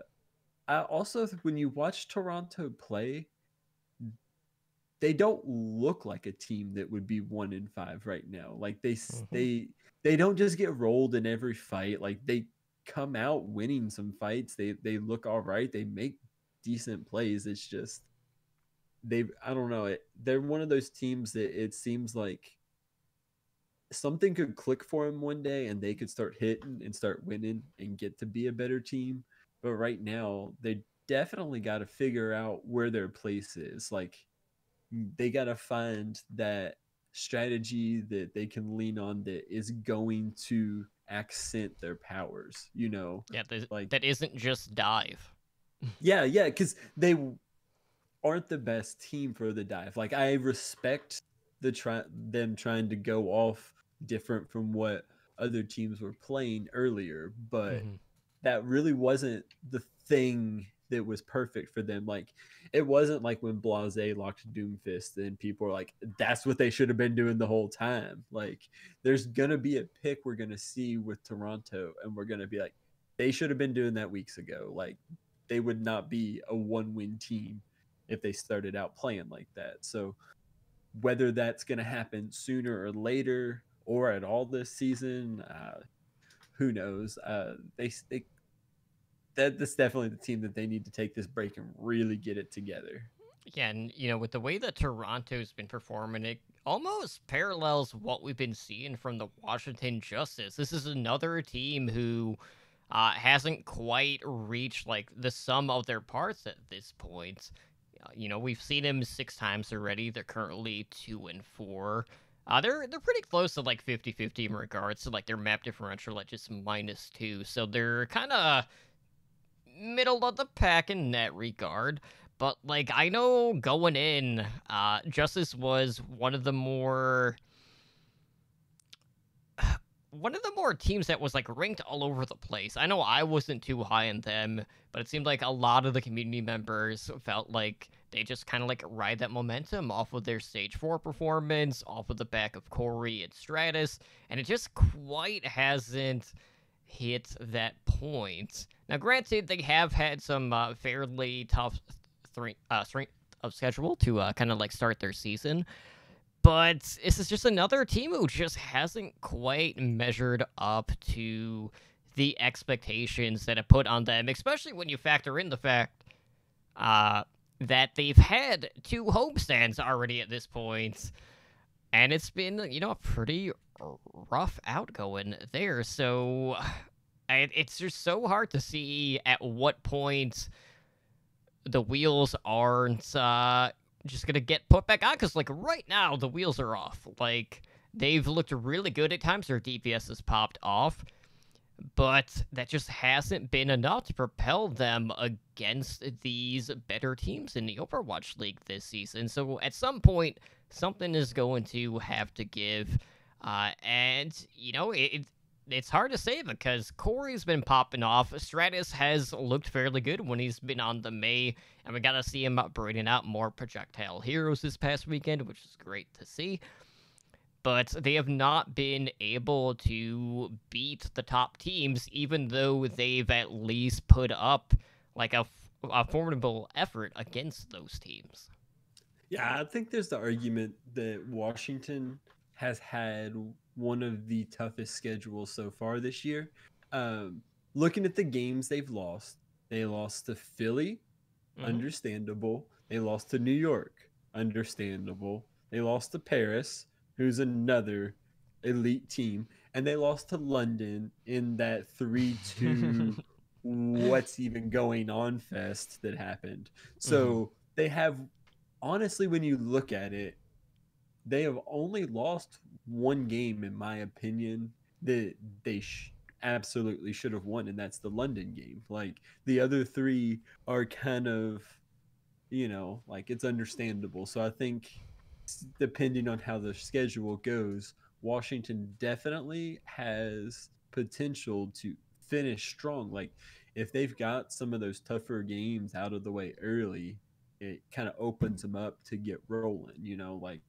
also when you watch Toronto play, they don't look like a team that would be 1-5 right now. Like Mm-hmm. they don't just get rolled in every fight. Like they come out winning some fights. They look all right. They make decent plays. It's just I don't know. They're one of those teams that it seems like something could click for them one day and they could start hitting and start winning and get to be a better team. But right now, they definitely got to figure out where their place is. Like they got to find that strategy that they can lean on that is going to accent their powers, Yeah, like that isn't just dive. yeah, because they aren't the best team for the dive. Like I respect them trying to go off different from what other teams were playing earlier, but Hmm. that really wasn't the thing that was perfect for them. Like it wasn't like when Blase locked Doomfist and people are like, that's what they should have been doing the whole time. Like there's gonna be a pick we're gonna see with Toronto, and we're gonna be like, they should have been doing that weeks ago. Like they would not be a 1-win team if they started out playing like that. So whether that's gonna happen sooner or later or at all this season, who knows? That's definitely the team that they need to take this break and really get it together. Yeah, and with the way that Toronto's been performing, it almost parallels what we've been seeing from the Washington Justice. This is another team who hasn't quite reached like the sum of their parts at this point. We've seen them 6 times already. They're currently 2-4. They're pretty close to like 50-50 in regards to like their map differential at just -2. So they're kind of middle of the pack in that regard. But like I know going in, Justice was one of the more teams that was like ranked all over the place. I know I wasn't too high on them, but it seemed like a lot of the community members felt like they just kind of like ride that momentum off of their stage 4 performance, off of the back of Corey and Stratus, and it just quite hasn't hit that point. Now, granted, they have had some fairly tough strength of schedule to kind of like start their season, but this is just another team who just hasn't quite measured up to the expectations that are put on them, especially when you factor in the fact that they've had 2 homestands already at this point, and it's been, a pretty rough outgoing there. So it's just so hard to see at what point the wheels aren't just gonna get put back on, because like right now the wheels are off. Like they've looked really good at times, their DPS has popped off, but that just hasn't been enough to propel them against these better teams in the Overwatch League this season. So at some point, something is going to have to give. And, it's hard to say because Corey's been popping off. Stratus has looked fairly good when he's been on the May, and we got to see him bringing out more projectile heroes this past weekend, which is great to see. But they have not been able to beat the top teams, even though they've at least put up like a formidable effort against those teams. Yeah, I think there's the argument that Washington has had one of the toughest schedules so far this year. Um, Looking at the games they've lost, they lost to Philly, Mm-hmm. understandable. They lost to New York, understandable. They lost to Paris, who's another elite team, and they lost to London in that 3-2 what's even going on fest that happened. Mm-hmm. So they have, honestly, when you look at it, they have only lost one game, in my opinion, that they absolutely should have won, and that's the London game. Like the other three are kind of, like it's understandable. So I think depending on how the schedule goes, Washington definitely has potential to finish strong. Like if they've got some of those tougher games out of the way early, it kind of opens them up to get rolling. Like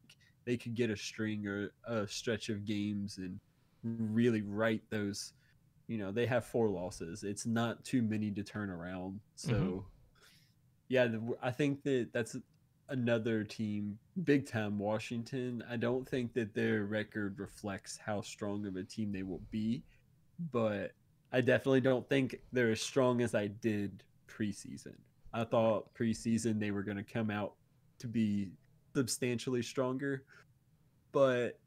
they could get a string or a stretch of games and really right those. They have 4 losses. It's not too many to turn around. Mm-hmm. So yeah, I think that's another team, big time Washington. I don't think that their record reflects how strong of a team they will be, but I definitely don't think they're as strong as I did preseason. I thought preseason they were going to come out to be substantially stronger, but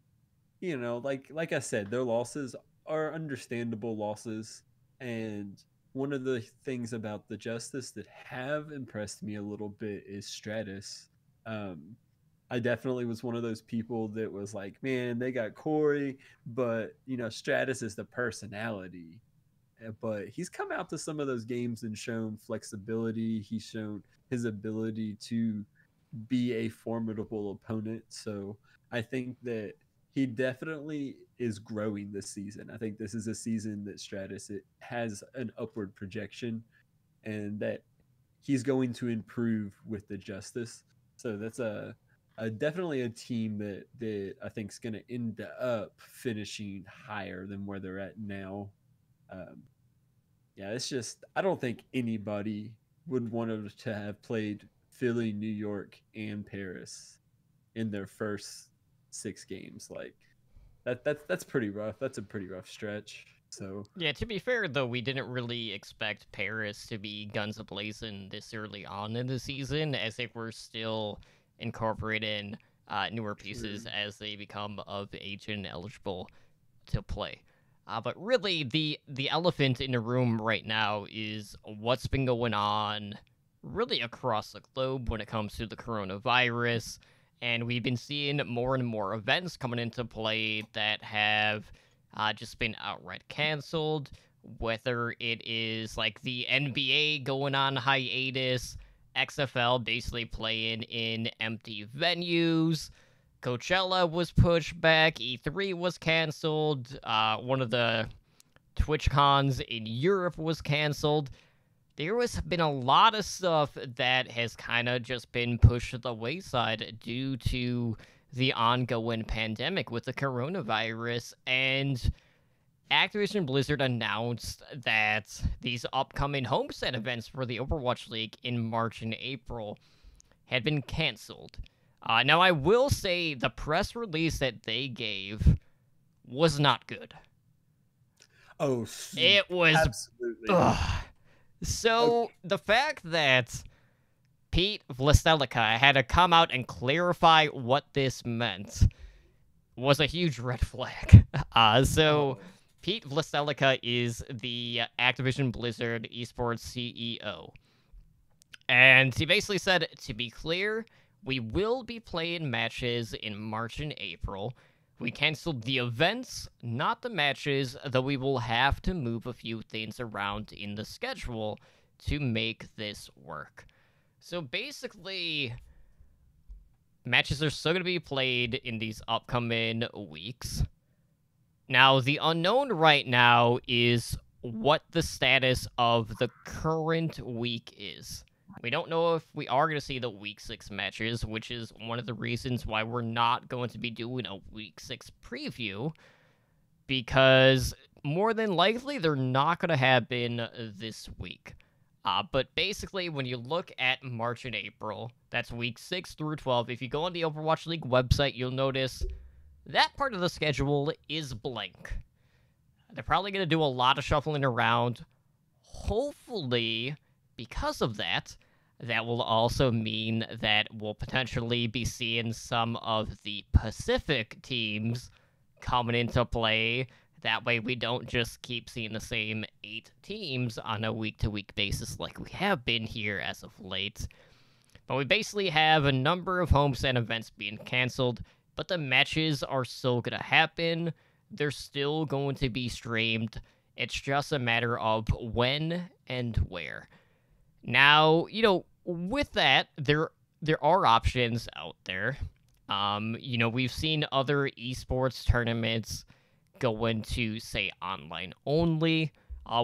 like I said, their losses are understandable losses, and one of the things about the Justice that have impressed me a little bit is Stratus. Um, I definitely was one of those people that was like, man, they got Corey, but Stratus is the personality. But he's come out to some of those games and shown flexibility. He's shown his ability to be a formidable opponent. So I think that he definitely is growing this season. I think this is a season that Stratus has an upward projection, and that he's going to improve with the Justice. So that's a definitely a team that I think is going to end up finishing higher than where they're at now. Um, yeah, it's just I don't think anybody would want to have played Philly, New York, and Paris in their first 6 games. Like that's pretty rough. That's a pretty rough stretch. So Yeah, to be fair, though, we didn't really expect Paris to be guns a-blazing this early on in the season, as they were still incorporating newer pieces as they become of age and eligible to play. But really, the elephant in the room right now is what's been going on really across the globe when it comes to the coronavirus. And we've been seeing more and more events coming into play that have just been outright canceled, whether it is like the NBA going on hiatus, XFL basically playing in empty venues, Coachella was pushed back, E3 was canceled, one of the Twitch cons in Europe was canceled. There has been a lot of stuff that has kind of just been pushed to the wayside due to the ongoing pandemic with the coronavirus, and Activision Blizzard announced that these upcoming homestand events for the Overwatch League in March and April had been canceled. Now, I will say the press release that they gave was not good. Oh, it was absolutely. So Okay. the fact that Pete Vlastelica had to come out and clarify what this meant was a huge red flag. Pete Vlastelica is the Activision Blizzard esports CEO. And he basically said, to be clear, we will be playing matches in March and April. We canceled the events, not the matches, though we will have to move a few things around in the schedule to make this work. So basically, matches are still going to be played in these upcoming weeks. Now, the unknown right now is what the status of the current week is. We don't know if we are going to see the Week 6 matches, which is one of the reasons why we're not going to be doing a Week 6 preview, because more than likely they're not going to happen this week. But basically, when you look at March and April, that's Week 6 through 12, if you go on the Overwatch League website, you'll notice that part of the schedule is blank. They're probably going to do a lot of shuffling around. Hopefully, because of that, that will also mean that we'll potentially be seeing some of the Pacific teams coming into play. That way we don't just keep seeing the same 8 teams on a week-to-week basis like we have been here as of late. But we basically have a number of homestand events being canceled, but the matches are still going to happen. They're still going to be streamed. It's just a matter of when and where. Now, with that, there are options out there. We've seen other esports tournaments go into, say, online only,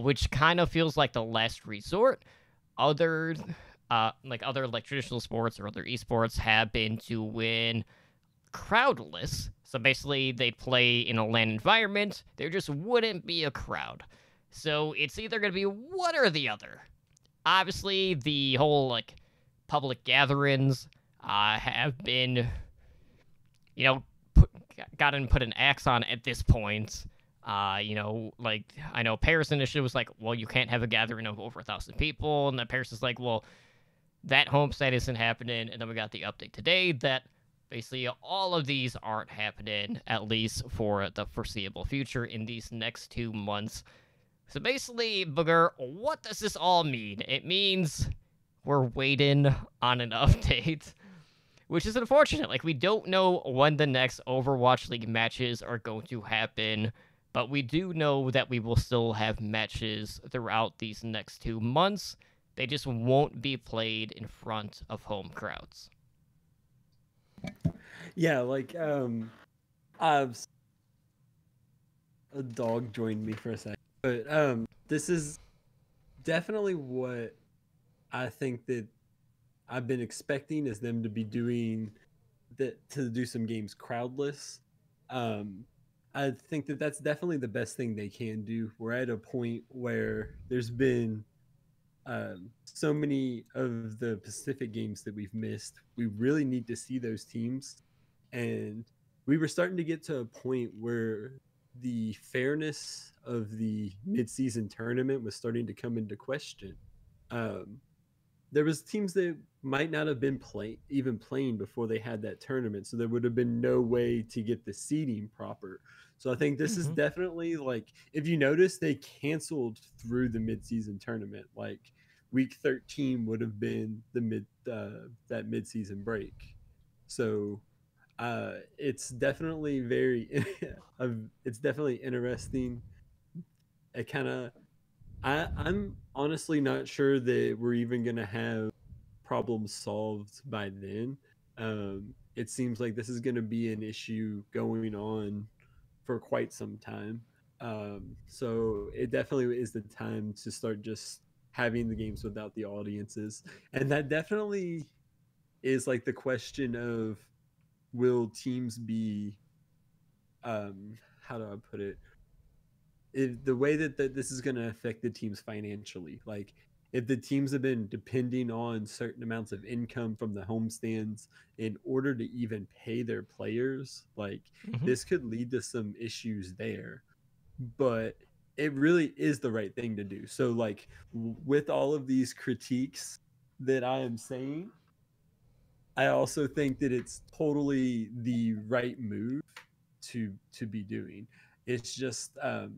which kind of feels like the last resort. Other traditional sports or other esports have been to win crowdless. So basically, they play in a LAN environment. There just wouldn't be a crowd. So it's either going to be one or the other. Obviously, the whole, public gatherings have been, put an axe on at this point. I know Paris initially was like, well, you can't have a gathering of over 1,000 people. And then Paris is like, well, that homestead isn't happening. And then we got the update today that basically all of these aren't happening, at least for the foreseeable future in these next 2 months. So basically, Booger, what does this all mean? It means we're waiting on an update. which is unfortunate. Like, we don't know when the next Overwatch League matches are going to happen, but we do know that we will still have matches throughout these next 2 months. They just won't be played in front of home crowds. Yeah, like I've a dog joined me for a second, but this is definitely what I think that I've been expecting is them to be doing, that to do some games crowdless. Um, I think that that's definitely the best thing they can do. We're at a point where there's been so many of the Pacific games that we've missed. We really need to see those teams, and we were starting to get to a point where the fairness of the midseason tournament was starting to come into question. Um, there was teams that might not have been even playing before they had that tournament, so there would have been no way to get the seeding proper. So I think this is definitely, like, if you notice, they canceled through the midseason tournament. Like week 13 would have been the that midseason break. So it's definitely very it's definitely interesting. It kind of, I'm honestly not sure that we're even gonna have problems solved by then. It seems like this is gonna be an issue going on for quite some time. So it definitely is the time to start just having the games without the audiences, and that definitely is like the question of, will teams be, how do I put it, if the way that this is going to affect the teams financially. Like if the teams have been depending on certain amounts of income from the homestands in order to even pay their players, like this could lead to some issues there. But it really is the right thing to do. So like with all of these critiques that I am saying, I also think that it's totally the right move to be doing. It's just I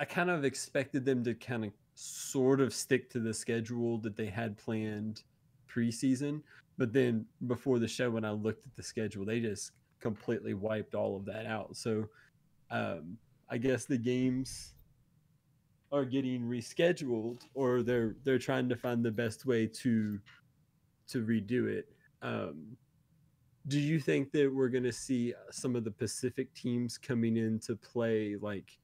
kind of expected them to kind of sort of stick to the schedule that they had planned preseason, but then before the show, when I looked at the schedule, they just completely wiped all of that out. So I guess the games are getting rescheduled, or they're trying to find the best way to redo it. Do you think that we're going to see some of the Pacific teams coming into play like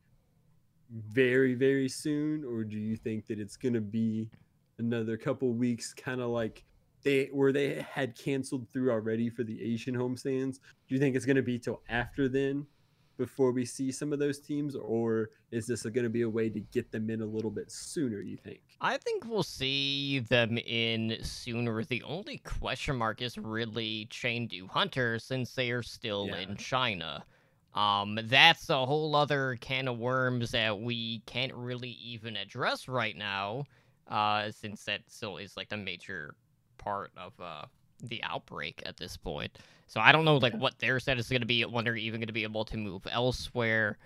very, very soon, or do you think that it's going to be another couple weeks, kind of like they had canceled through already for the Asian homestands? Do you think it's going to be till after then before we see some of those teams, or is this going to be a way to get them in a little bit sooner, you think? I think we'll see them in sooner. The only question mark is really Chengdu Hunter, since they are still in China. That's a whole other can of worms that we can't really even address right now, since that still is like the major part of the outbreak at this point. So I don't know like what their status is going to be, when they're even going to be able to move elsewhere.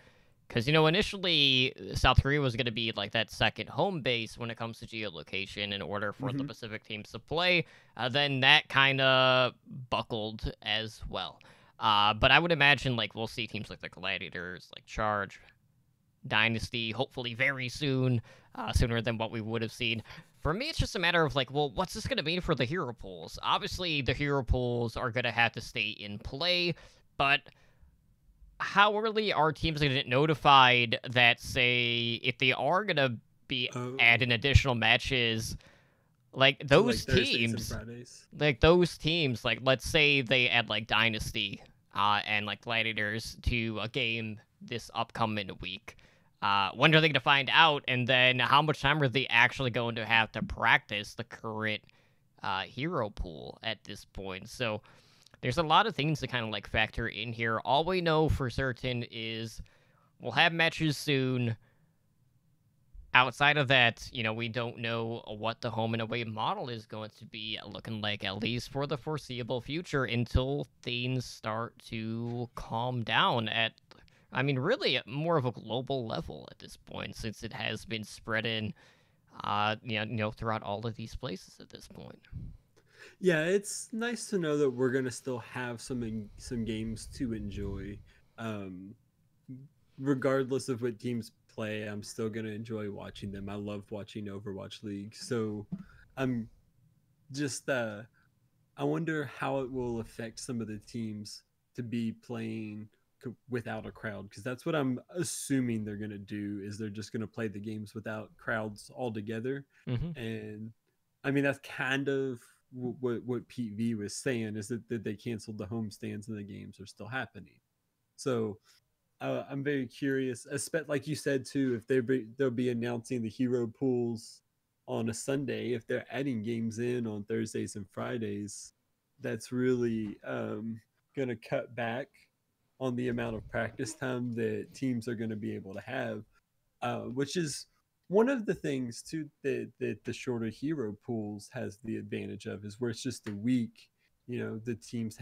Because, initially, South Korea was going to be, like, that second home base when it comes to geolocation in order for the Pacific teams to play. Then that kind of buckled as well. But I would imagine, like, we'll see teams like the Gladiators, like Charge, Dynasty, hopefully very soon, sooner than what we would have seen. For me, it's just a matter of, like, well, what's this going to mean for the hero pools? Obviously, the hero pools are going to have to stay in play, but how early are teams going to get notified that, say, if they are going to be adding additional matches, like those teams, like let's say they add like Dynasty and like Gladiators to a game this upcoming week. When are they going to find out? And then how much time are they actually going to have to practice the current hero pool at this point? So there's a lot of things to kind of like factor in here. All we know for certain is we'll have matches soon. Outside of that, we don't know what the home and away model is going to be looking like, at least for the foreseeable future, until things start to calm down at, really more of a global level at this point, since it has been spreading, throughout all of these places at this point. Yeah, it's nice to know that we're gonna still have some games to enjoy. Um, Regardless of what teams play, I'm still gonna enjoy watching them. I love watching Overwatch League, so I'm just I wonder how it will affect some of the teams to be playing without a crowd, because that's what I'm assuming they're gonna do. Is they're just gonna play the games without crowds altogether, Hmm. and I mean that's kind of what Pete V was saying, is that they canceled the home stands and the games are still happening. So I'm very curious, like you said too, if they'll be announcing the hero pools on a Sunday. If they're adding games in on Thursdays and Fridays, that's really going to cut back on the amount of practice time that teams are going to be able to have, which is one of the things too that the shorter hero pools has the advantage of, is where it's just a week. The teams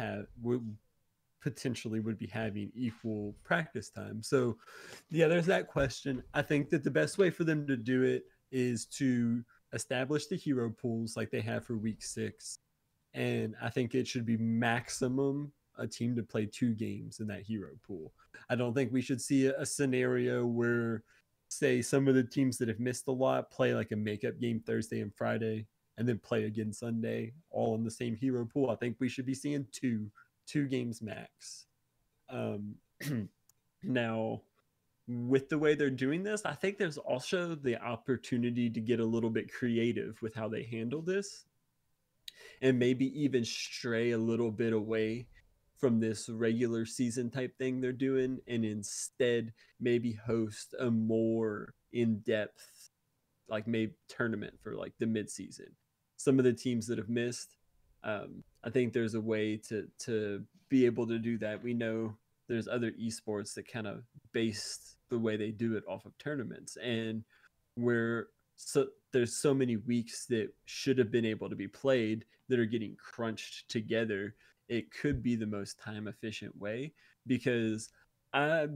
potentially would be having equal practice time. So, yeah, there's that question. I think that the best way for them to do it is to establish the hero pools like they have for week 6. And I think it should be maximum a team to play 2 games in that hero pool. I don't think we should see a scenario where, say, some of the teams that have missed a lot play like a makeup game Thursday and Friday and then play again Sunday, all in the same hero pool. I think we should be seeing two games max. Um, Now, with the way they're doing this, I think there's also the opportunity to get a little bit creative with how they handle this, and maybe even stray a little bit away from this regular season type thing they're doing, and instead maybe host a more in-depth, like, maybe tournament for like the mid-season. Some of the teams that have missed, I think there's a way to be able to do that. We know there's other esports that kind of base the way they do it off of tournaments, and where there's so many weeks that should have been able to be played that are getting crunched together. It could be the most time efficient way, because I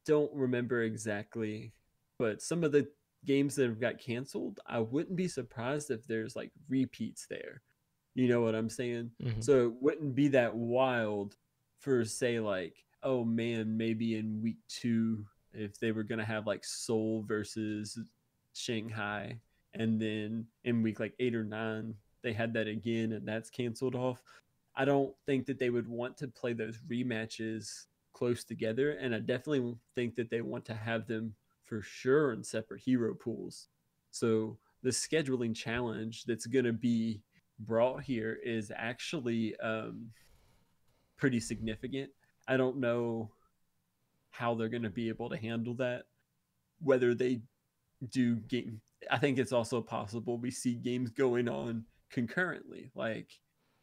don't remember exactly, but some of the games that have got canceled, I wouldn't be surprised if there's like repeats there. You know what I'm saying? Hmm. So it wouldn't be that wild for, say, like, oh man, maybe in week 2, if they were gonna have like Seoul versus Shanghai, and then in week like 8 or 9 they had that again and that's canceled off. I don't think that they would want to play those rematches close together, and I definitely think that they want to have them for sure in separate hero pools. So the scheduling challenge that's going to be brought here is actually pretty significant. I don't know how they're going to be able to handle that. Whether they do game, I think it's also possible we see games going on concurrently. Like,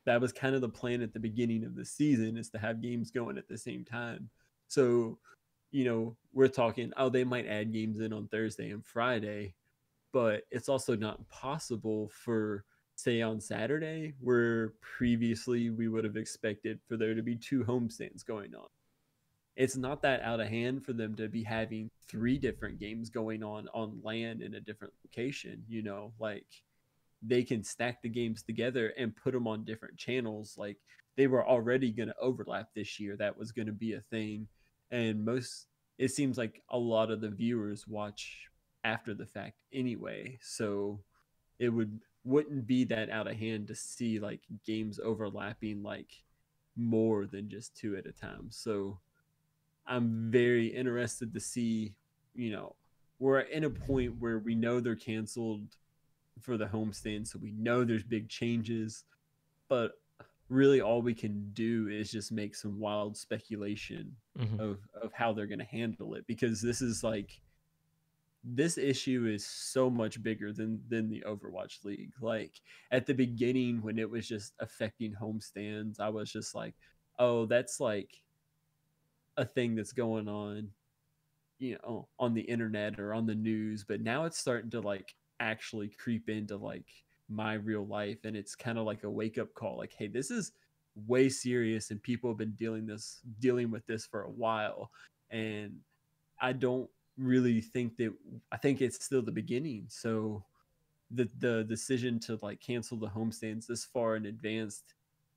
that was kind of the plan at the beginning of the season, is to have games going at the same time. So, we're talking, oh, they might add games in on Thursday and Friday, but it's also not impossible for, say, on Saturday, where previously we would have expected for there to be 2 homestands going on. It's not that out of hand for them to be having 3 different games going on LAN in a different location. Like, they can stack the games together and put them on different channels. Like, they were already going to overlap this year. That was going to be a thing. And it seems like a lot of the viewers watch after the fact anyway. So it wouldn't be that out of hand to see like games overlapping like more than just 2 at a time. So I'm very interested to see, we're in a point where we know they're canceled for the homestand, so we know there's big changes, but really all we can do is just make some wild speculation Hmm. of how they're going to handle it, because this issue is so much bigger than the Overwatch League. Like, at the beginning, when it was just affecting homestands, I was just like, oh, that's like a thing that's going on, on the internet or on the news. But now it's starting to like actually creep into like my real life, and it's kind of like a wake up call. Like, hey, this is way serious, and people have been dealing with this for a while, and I don't really think that I think it's still the beginning. So the decision to like cancel the homestands this far in advance,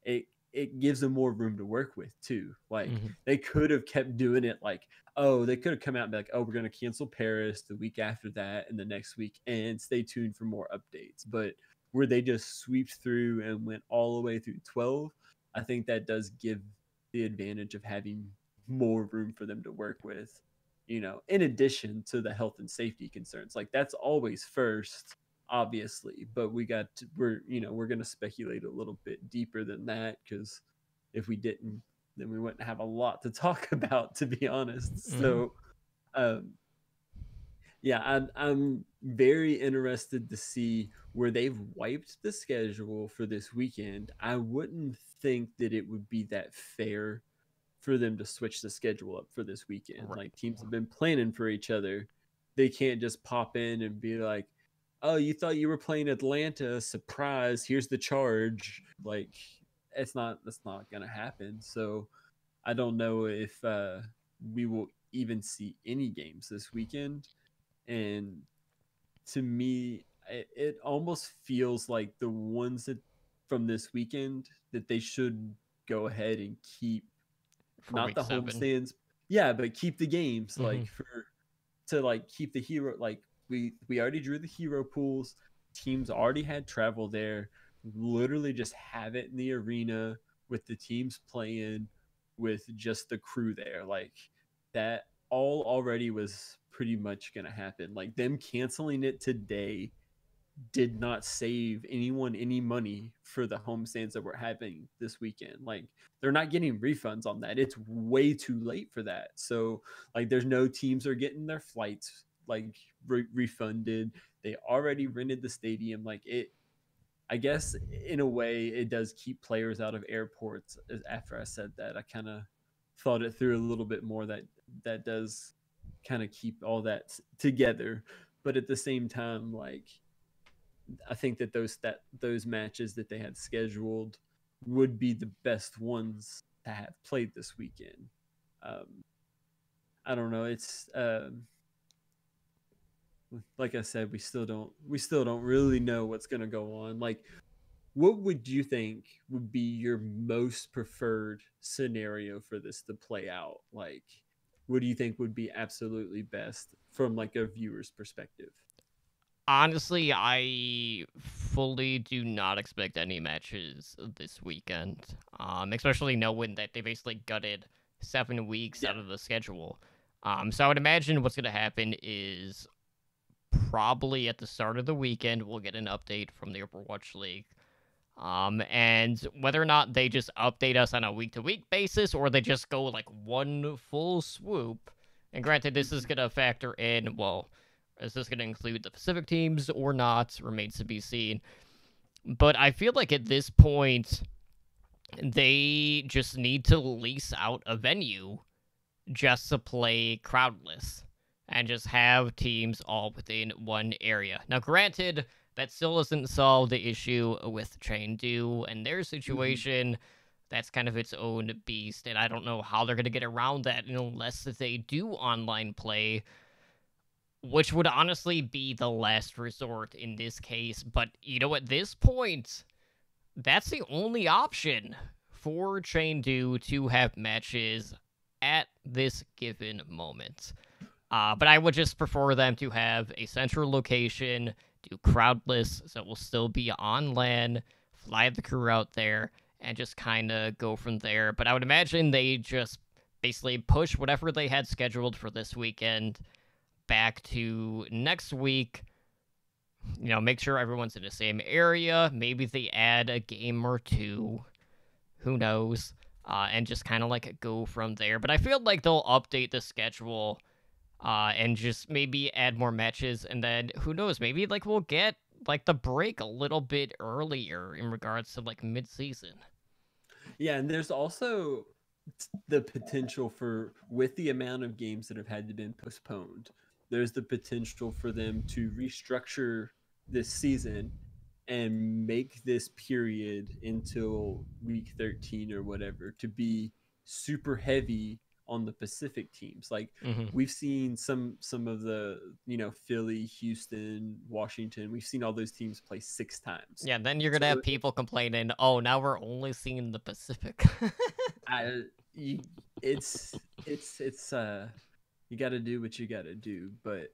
it gives them more room to work with too. Like Mm-hmm. they could have kept doing it like, oh, they could have come out and be like, oh, we're going to cancel Paris the week after that and the next week, and stay tuned for more updates. But where they just swept through and went all the way through 12, I think that does give the advantage of having more room for them to work with, in addition to the health and safety concerns. Like that's always first, obviously, but we're going to speculate a little bit deeper than that, because if we didn't, then we wouldn't have a lot to talk about, to be honest. Mm-hmm. So um yeah, I'm very interested to see where they've wiped the schedule for this weekend. I wouldn't think that it would be that fair for them to switch the schedule up for this weekend. Right. Like teams have been planning for each other. They can't just pop in and be like, "Oh, you thought you were playing Atlanta? Surprise! Here's the charge." Like, that's not gonna happen. So I don't know if we will even see any games this weekend. And to me, it almost feels like the ones that from this weekend that they should go ahead and keep, For not week the 7. homestands, yeah, but keep the games, Mm-hmm. like for to like keep the hero, like we already drew the hero pools, teams already had travel there, literally just have it in the arena with the teams playing with just the crew there. Like that all already was pretty much going to happen. Like them canceling it today did not save anyone any money for the homestands that we're having this weekend. Like they're not getting refunds on that. It's way too late for that. So like there's no teams are getting their flights like refunded. They already rented the stadium. Like it, I guess in a way it does keep players out of airports. After I said that, I kind of thought it through a little bit more, that does kind of keep all that together. But at the same time, like I think that those matches that they had scheduled would be the best ones to have played this weekend. Um, I don't know. It's like I said, we still don't really know what's gonna go on. Like, what would you think would be your most preferred scenario for this to play out? Like, what do you think would be absolutely best from like a viewer's perspective? Honestly, I fully do not expect any matches this weekend. Especially knowing that they basically gutted 7 weeks Yeah. out of the schedule. So I would imagine what's gonna happen is probably at the start of the weekend we'll get an update from the Overwatch League. And whether or not they just update us on a week-to-week basis or they just go like one full swoop. And granted, this is gonna factor in, well, is this gonna include the Pacific teams or not? Remains to be seen. But I feel like at this point, they just need to lease out a venue just to play crowdless and just have teams all within one area. Now, granted, that still doesn't solve the issue with Chengdu and their situation. That's kind of its own beast, and I don't know how they're going to get around that unless they do online play, which would honestly be the last resort in this case. But, at this point, that's the only option for Chengdu to have matches at this given moment. But I would just prefer them to have a central location, do crowdless, so it will still be on LAN, fly the crew out there, and just kind of go from there. But I would imagine they just basically push whatever they had scheduled for this weekend back to next week. Make sure everyone's in the same area. Maybe they add a game or two. Who knows? And just kind of like go from there. But I feel like they'll update the schedule and just maybe add more matches, and then who knows, maybe like we'll get like the break a little bit earlier in regards to like mid-season. Yeah, and there's also the potential for, with the amount of games that have had to been postponed, there's the potential for them to restructure this season and make this period until week 13 or whatever to be super heavy on the Pacific teams. Like Hmm. we've seen some of the, Philly, Houston, Washington. We've seen all those teams play 6 times. Yeah, then you're gonna So have people complaining, oh, now we're only seeing the Pacific. I you, it's you got to do what you got to do, but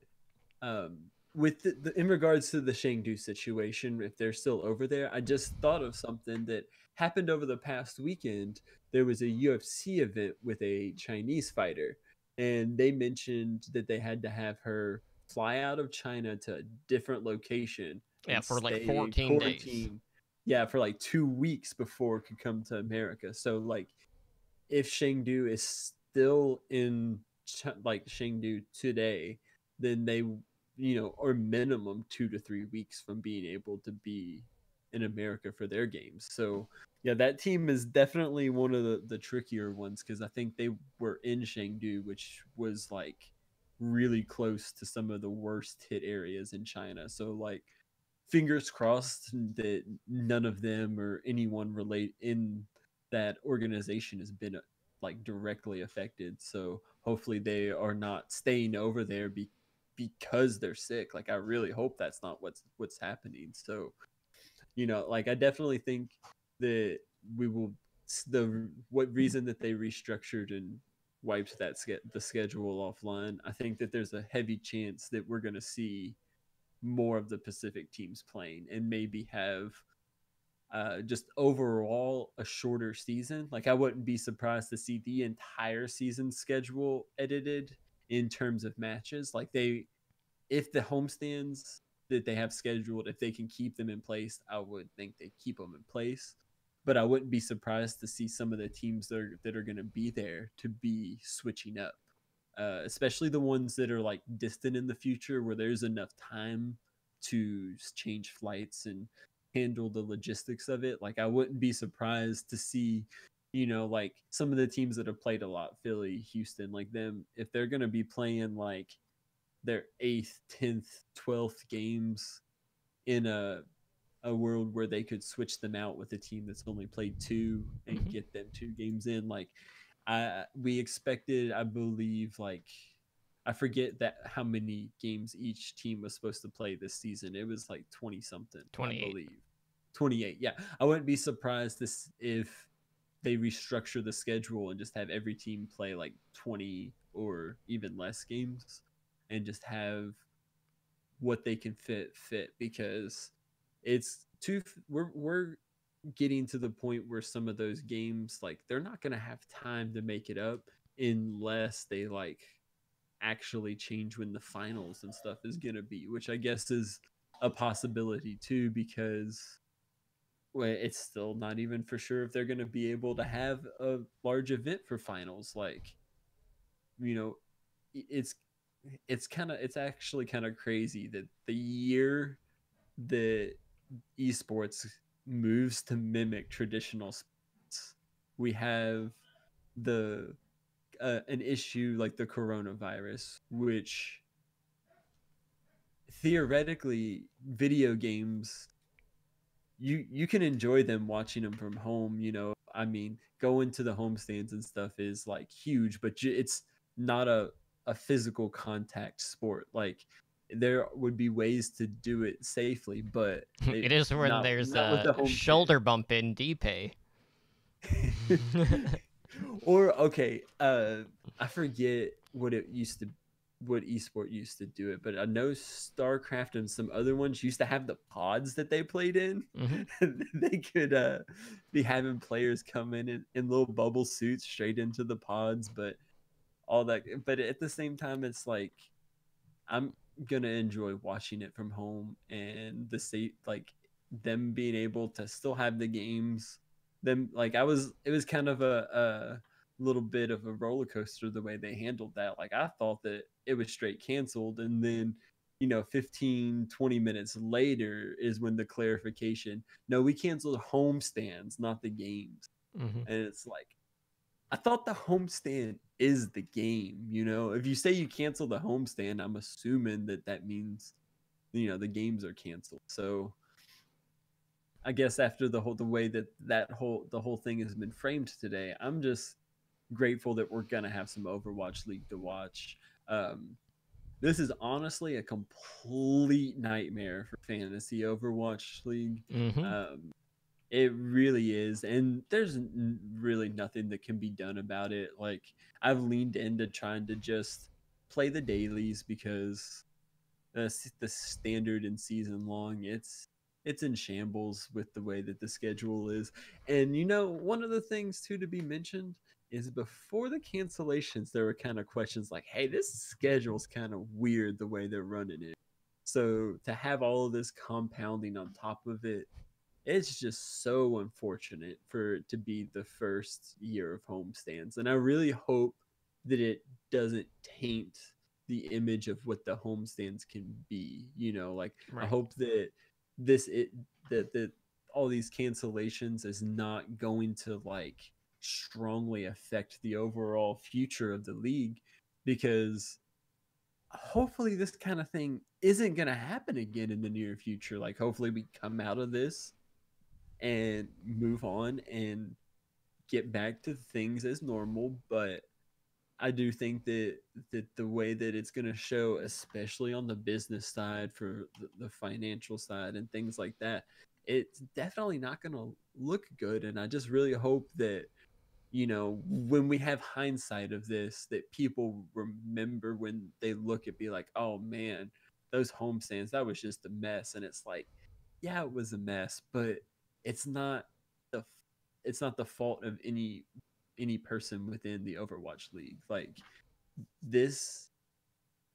um with in regards to the Chengdu situation, if they're still over there, I just thought of something that happened over the past weekend. There was a UFC event with a Chinese fighter, and they mentioned that they had to have her fly out of China to a different location Yeah, and for like stay in 14 days. quarantine, yeah, for like 2 weeks before it could come to America. So like if Chengdu is still in like Chengdu today, then they, are minimum 2 to 3 weeks from being able to be in America for their games. So yeah, that team is definitely one of the trickier ones because I think they were in Chengdu, which was like really close to some of the worst hit areas in China. So like fingers crossed that none of them or anyone relate in that organization has been like directly affected. So hopefully they are not staying over there because they're sick. Like I really hope that's not what's happening. So like I definitely think that we will the what reason that they restructured and wiped the schedule offline. I think that there's a heavy chance that we're going to see more of the Pacific teams playing and maybe have just overall a shorter season. Like I wouldn't be surprised to see the entire season schedule edited in terms of matches. Like if the homestands that they have scheduled, if they can keep them in place, I would think they keep them in place. But I wouldn't be surprised to see some of the teams that are going to be there to be switching up, especially the ones that are like distant in the future where there's enough time to change flights and handle the logistics of it. Like I wouldn't be surprised to see, like some of the teams that have played a lot, Philly, Houston, like them, if they're going to be playing like their 8th, 10th, 12th games in a world where they could switch them out with a team that's only played two and Hmm. get them 2 games in. Like we expected, I believe, like I forget that how many games each team was supposed to play this season. It was like 20 something, I 28. believe. 28. Yeah. I wouldn't be surprised this if they restructure the schedule and just have every team play like 20 or even less games and just have what they can fit because it's too we're getting to the point where some of those games like they're not going to have time to make it up unless they like actually change when the finals and stuff is going to be, which I guess is a possibility too because well, it's still not even for sure if they're going to be able to have a large event for finals. Like you know it's it's actually kind of crazy that the year that esports moves to mimic traditional sports, we have the an issue like the coronavirus, which theoretically video games you can enjoy them watching them from home. I mean, going to the home stands and stuff is like huge, but it's not a physical contact sport. Like there would be ways to do it safely, but they It is when there's not with a the home shoulder bump in D-Pay. stand. Or okay, I forget what esport used to do it, but I know StarCraft and some other ones used to have the pods that they played in. Hmm. They could be having players come in little bubble suits straight into the pods, but all that. But at the same time, it's like I'm gonna enjoy watching it from home and the state like them being able to still have the games. Them like it was kind of a little bit of a roller coaster the way they handled that. Like I thought that it was straight canceled and then 15-20 minutes later is when the clarification, no, we canceled home stands, not the games. Hmm. And it's like I thought the homestand is the game. If you say you cancel the homestand, I'm assuming that means the games are canceled. So I guess after the way that the whole thing has been framed today, I'm just grateful that we're gonna have some Overwatch League to watch. This is honestly a complete nightmare for fantasy Overwatch League. Mm-hmm. It really is, and there's really nothing that can be done about it. Like, I've leaned into trying to just play the dailies because the standard and season long, it's in shambles with the way that the schedule is. And one of the things too to be mentioned is before the cancellations, there were kind of questions like, "Hey, this schedule's kind of weird the way they're running it." So to have all of this compounding on top of it, it's just so unfortunate for it to be the first year of homestands. And I really hope that it doesn't taint the image of what the homestands can be. Like, I Right. hope that this it that all these cancellations is not going to like strongly affect the overall future of the league, because hopefully this kind of thing isn't going to happen again in the near future. Like, hopefully we come out of this and move on and get back to things as normal. But I do think that the way that it's going to show, especially on the business side for the financial side and things like that, it's definitely not going to look good. And I just really hope that when we have hindsight of this, that people remember when they look at be like, oh man, those homestands, that was just a mess. And it's like, yeah, it was a mess, but it's not the it's not the fault of any person within the Overwatch League. Like, this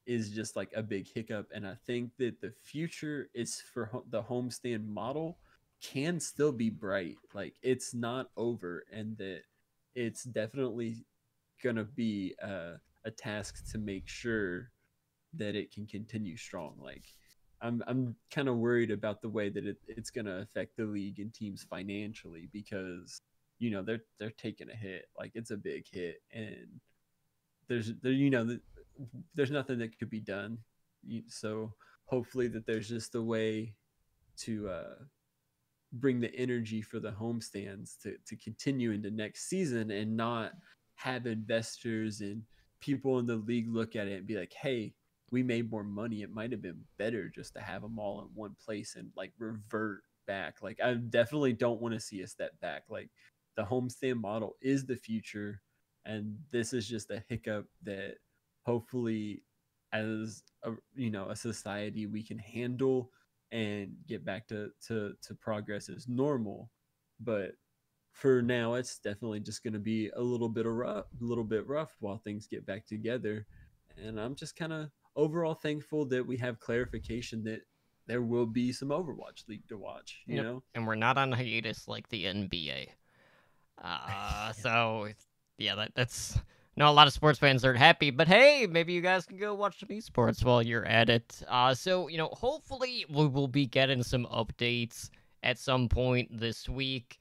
is just like a big hiccup, and I think that the future is for the homestand model can still be bright. Like, it's not over, and that it's definitely gonna be a task to make sure that it can continue strong. Like, I'm kind of worried about the way that it's gonna affect the league and teams financially, because they're taking a hit. Like, it's a big hit, and there's nothing that could be done. So hopefully that there's just a way to bring the energy for the homestands to continue into next season, and not have investors and people in the league look at it and be like, hey, we made more money. It might have been better just to have them all in one place and like revert back. Like, I definitely don't want to see a step back. Like, the homestand model is the future, and this is just a hiccup that hopefully, as a society, we can handle and get back to progress as normal. But for now, it's definitely just going to be a little bit rough while things get back together. And I'm just kind of overall thankful that we have clarification that there will be some Overwatch League to watch. Yep. And we're not on hiatus like the NBA. So yeah, that's no, a lot of sports fans aren't happy, but hey, maybe you guys can go watch some esports while you're at it. So hopefully we will be getting some updates at some point this week.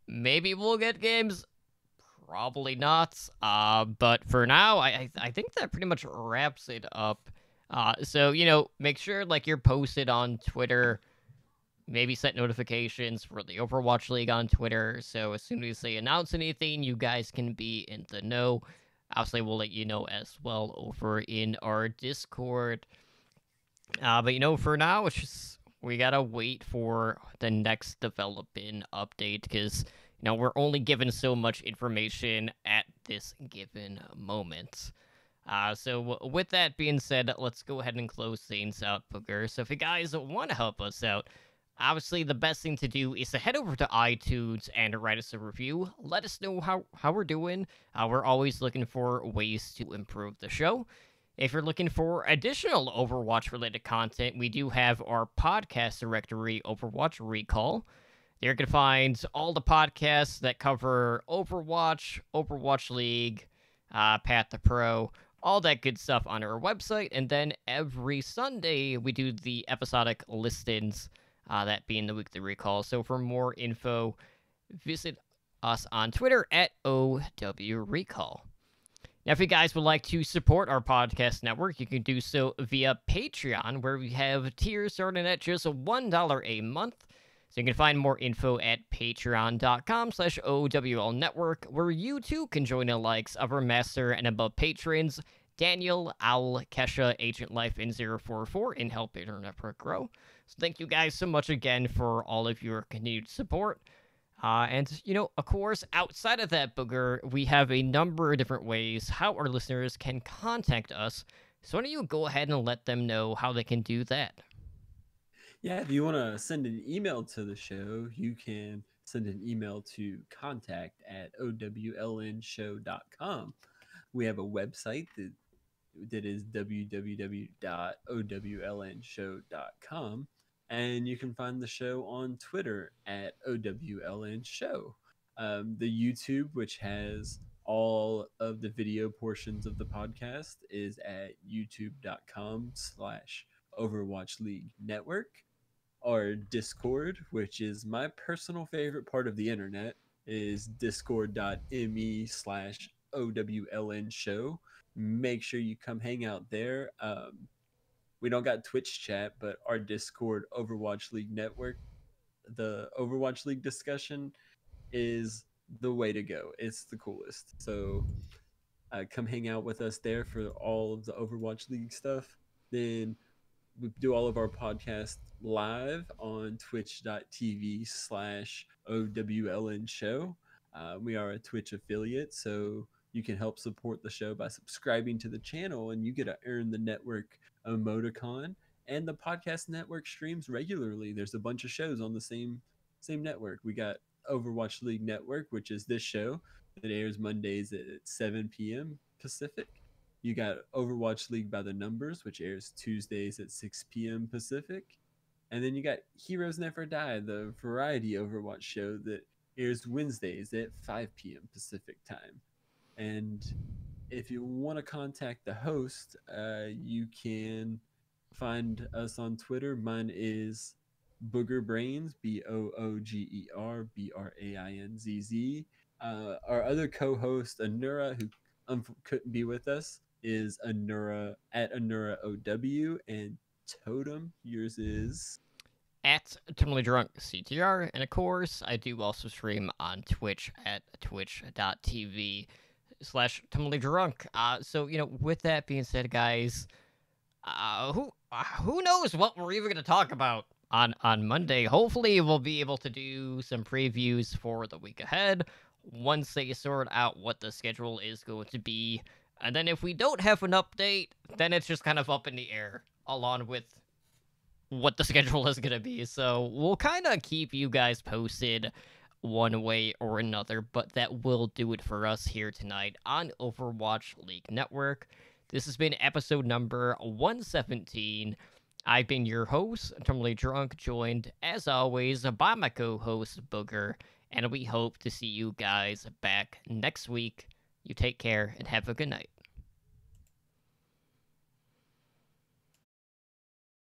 Maybe we'll get games, probably not. But for now, I think that pretty much wraps it up. So make sure like you're posted on Twitter. Maybe set notifications for the Overwatch League on Twitter, so as soon as they announce anything, you guys can be in the know. Obviously, we'll let you know as well over in our Discord. But for now, it's just we gotta wait for the next developing update, because we're only given so much information at this given moment. So with that being said, let's go ahead and close things out, Booger. So if you guys want to help us out, obviously, the best thing to do is to head over to iTunes and write us a review. Let us know how we're doing. We're always looking for ways to improve the show. If you're looking for additional Overwatch-related content, we do have our podcast directory, Overwatch Recall. There you can find all the podcasts that cover Overwatch, Overwatch League, Path to Pro, all that good stuff on our website. And then every Sunday, we do the episodic listings, that being the weekly recall. So for more info, visit us on Twitter at OW Recall. Now, if you guys would like to support our podcast network, you can do so via Patreon, where we have tiers starting at just $1 a month. So you can find more info at patreon.com/OWL Network, where you too can join the likes of our master and above patrons, Daniel, Owl, Kesha, Agent Life, and 044, and help our network grow. So thank you guys so much again for all of your continued support. And, of course, outside of that, Booger, we have a number of different ways how our listeners can contact us. So why don't you go ahead and let them know how they can do that? Yeah, if you want to send an email to the show, you can send an email to contact@owlnshow.com. We have a website that is www.owlnshow.com. And you can find the show on Twitter at OWLN Show. The YouTube, which has all of the video portions of the podcast, is at youtube.com/Overwatch League Network. Our Discord, which is my personal favorite part of the internet, is discord.me/OWLN Show. Make sure you come hang out there. We don't got Twitch chat, but our Discord Overwatch League Network, the Overwatch League discussion is the way to go. It's the coolest. So come hang out with us there for all of the Overwatch League stuff. Then we do all of our podcasts live on twitch.tv/OWLN Show. We are a Twitch affiliate, so you can help support the show by subscribing to the channel, and you get to earn the network emoticon. And the podcast network streams regularly. There's a bunch of shows on the same network. We got Overwatch League Network, which is this show that airs Mondays at 7 p.m. Pacific. You got Overwatch League by the Numbers, which airs Tuesdays at 6 p.m. Pacific. And then you got Heroes Never Die, the variety Overwatch show that airs Wednesdays at 5 p.m. Pacific time. And if you want to contact the host, you can find us on Twitter. Mine is Booger Brains, BOOGERBRAINZZ. Our other co-host, Anura, who couldn't be with us, is Anura at Anura OW, and Totem, yours is at Terminally Drunk CTR, and of course, I do also stream on Twitch at twitch.tv/Terminally Drunk. So with that being said, guys, who knows what we're even gonna talk about on Monday? Hopefully, we'll be able to do some previews for the week ahead once they sort out what the schedule is going to be. And then if we don't have an update, then it's just kind of up in the air, along with what the schedule is going to be. So we'll kind of keep you guys posted one way or another, but that will do it for us here tonight on Overwatch League Network. This has been episode number 117. I've been your host, Terminally Drunk, joined, as always, by my co-host, Booger, and we hope to see you guys back next week. You take care and have a good night.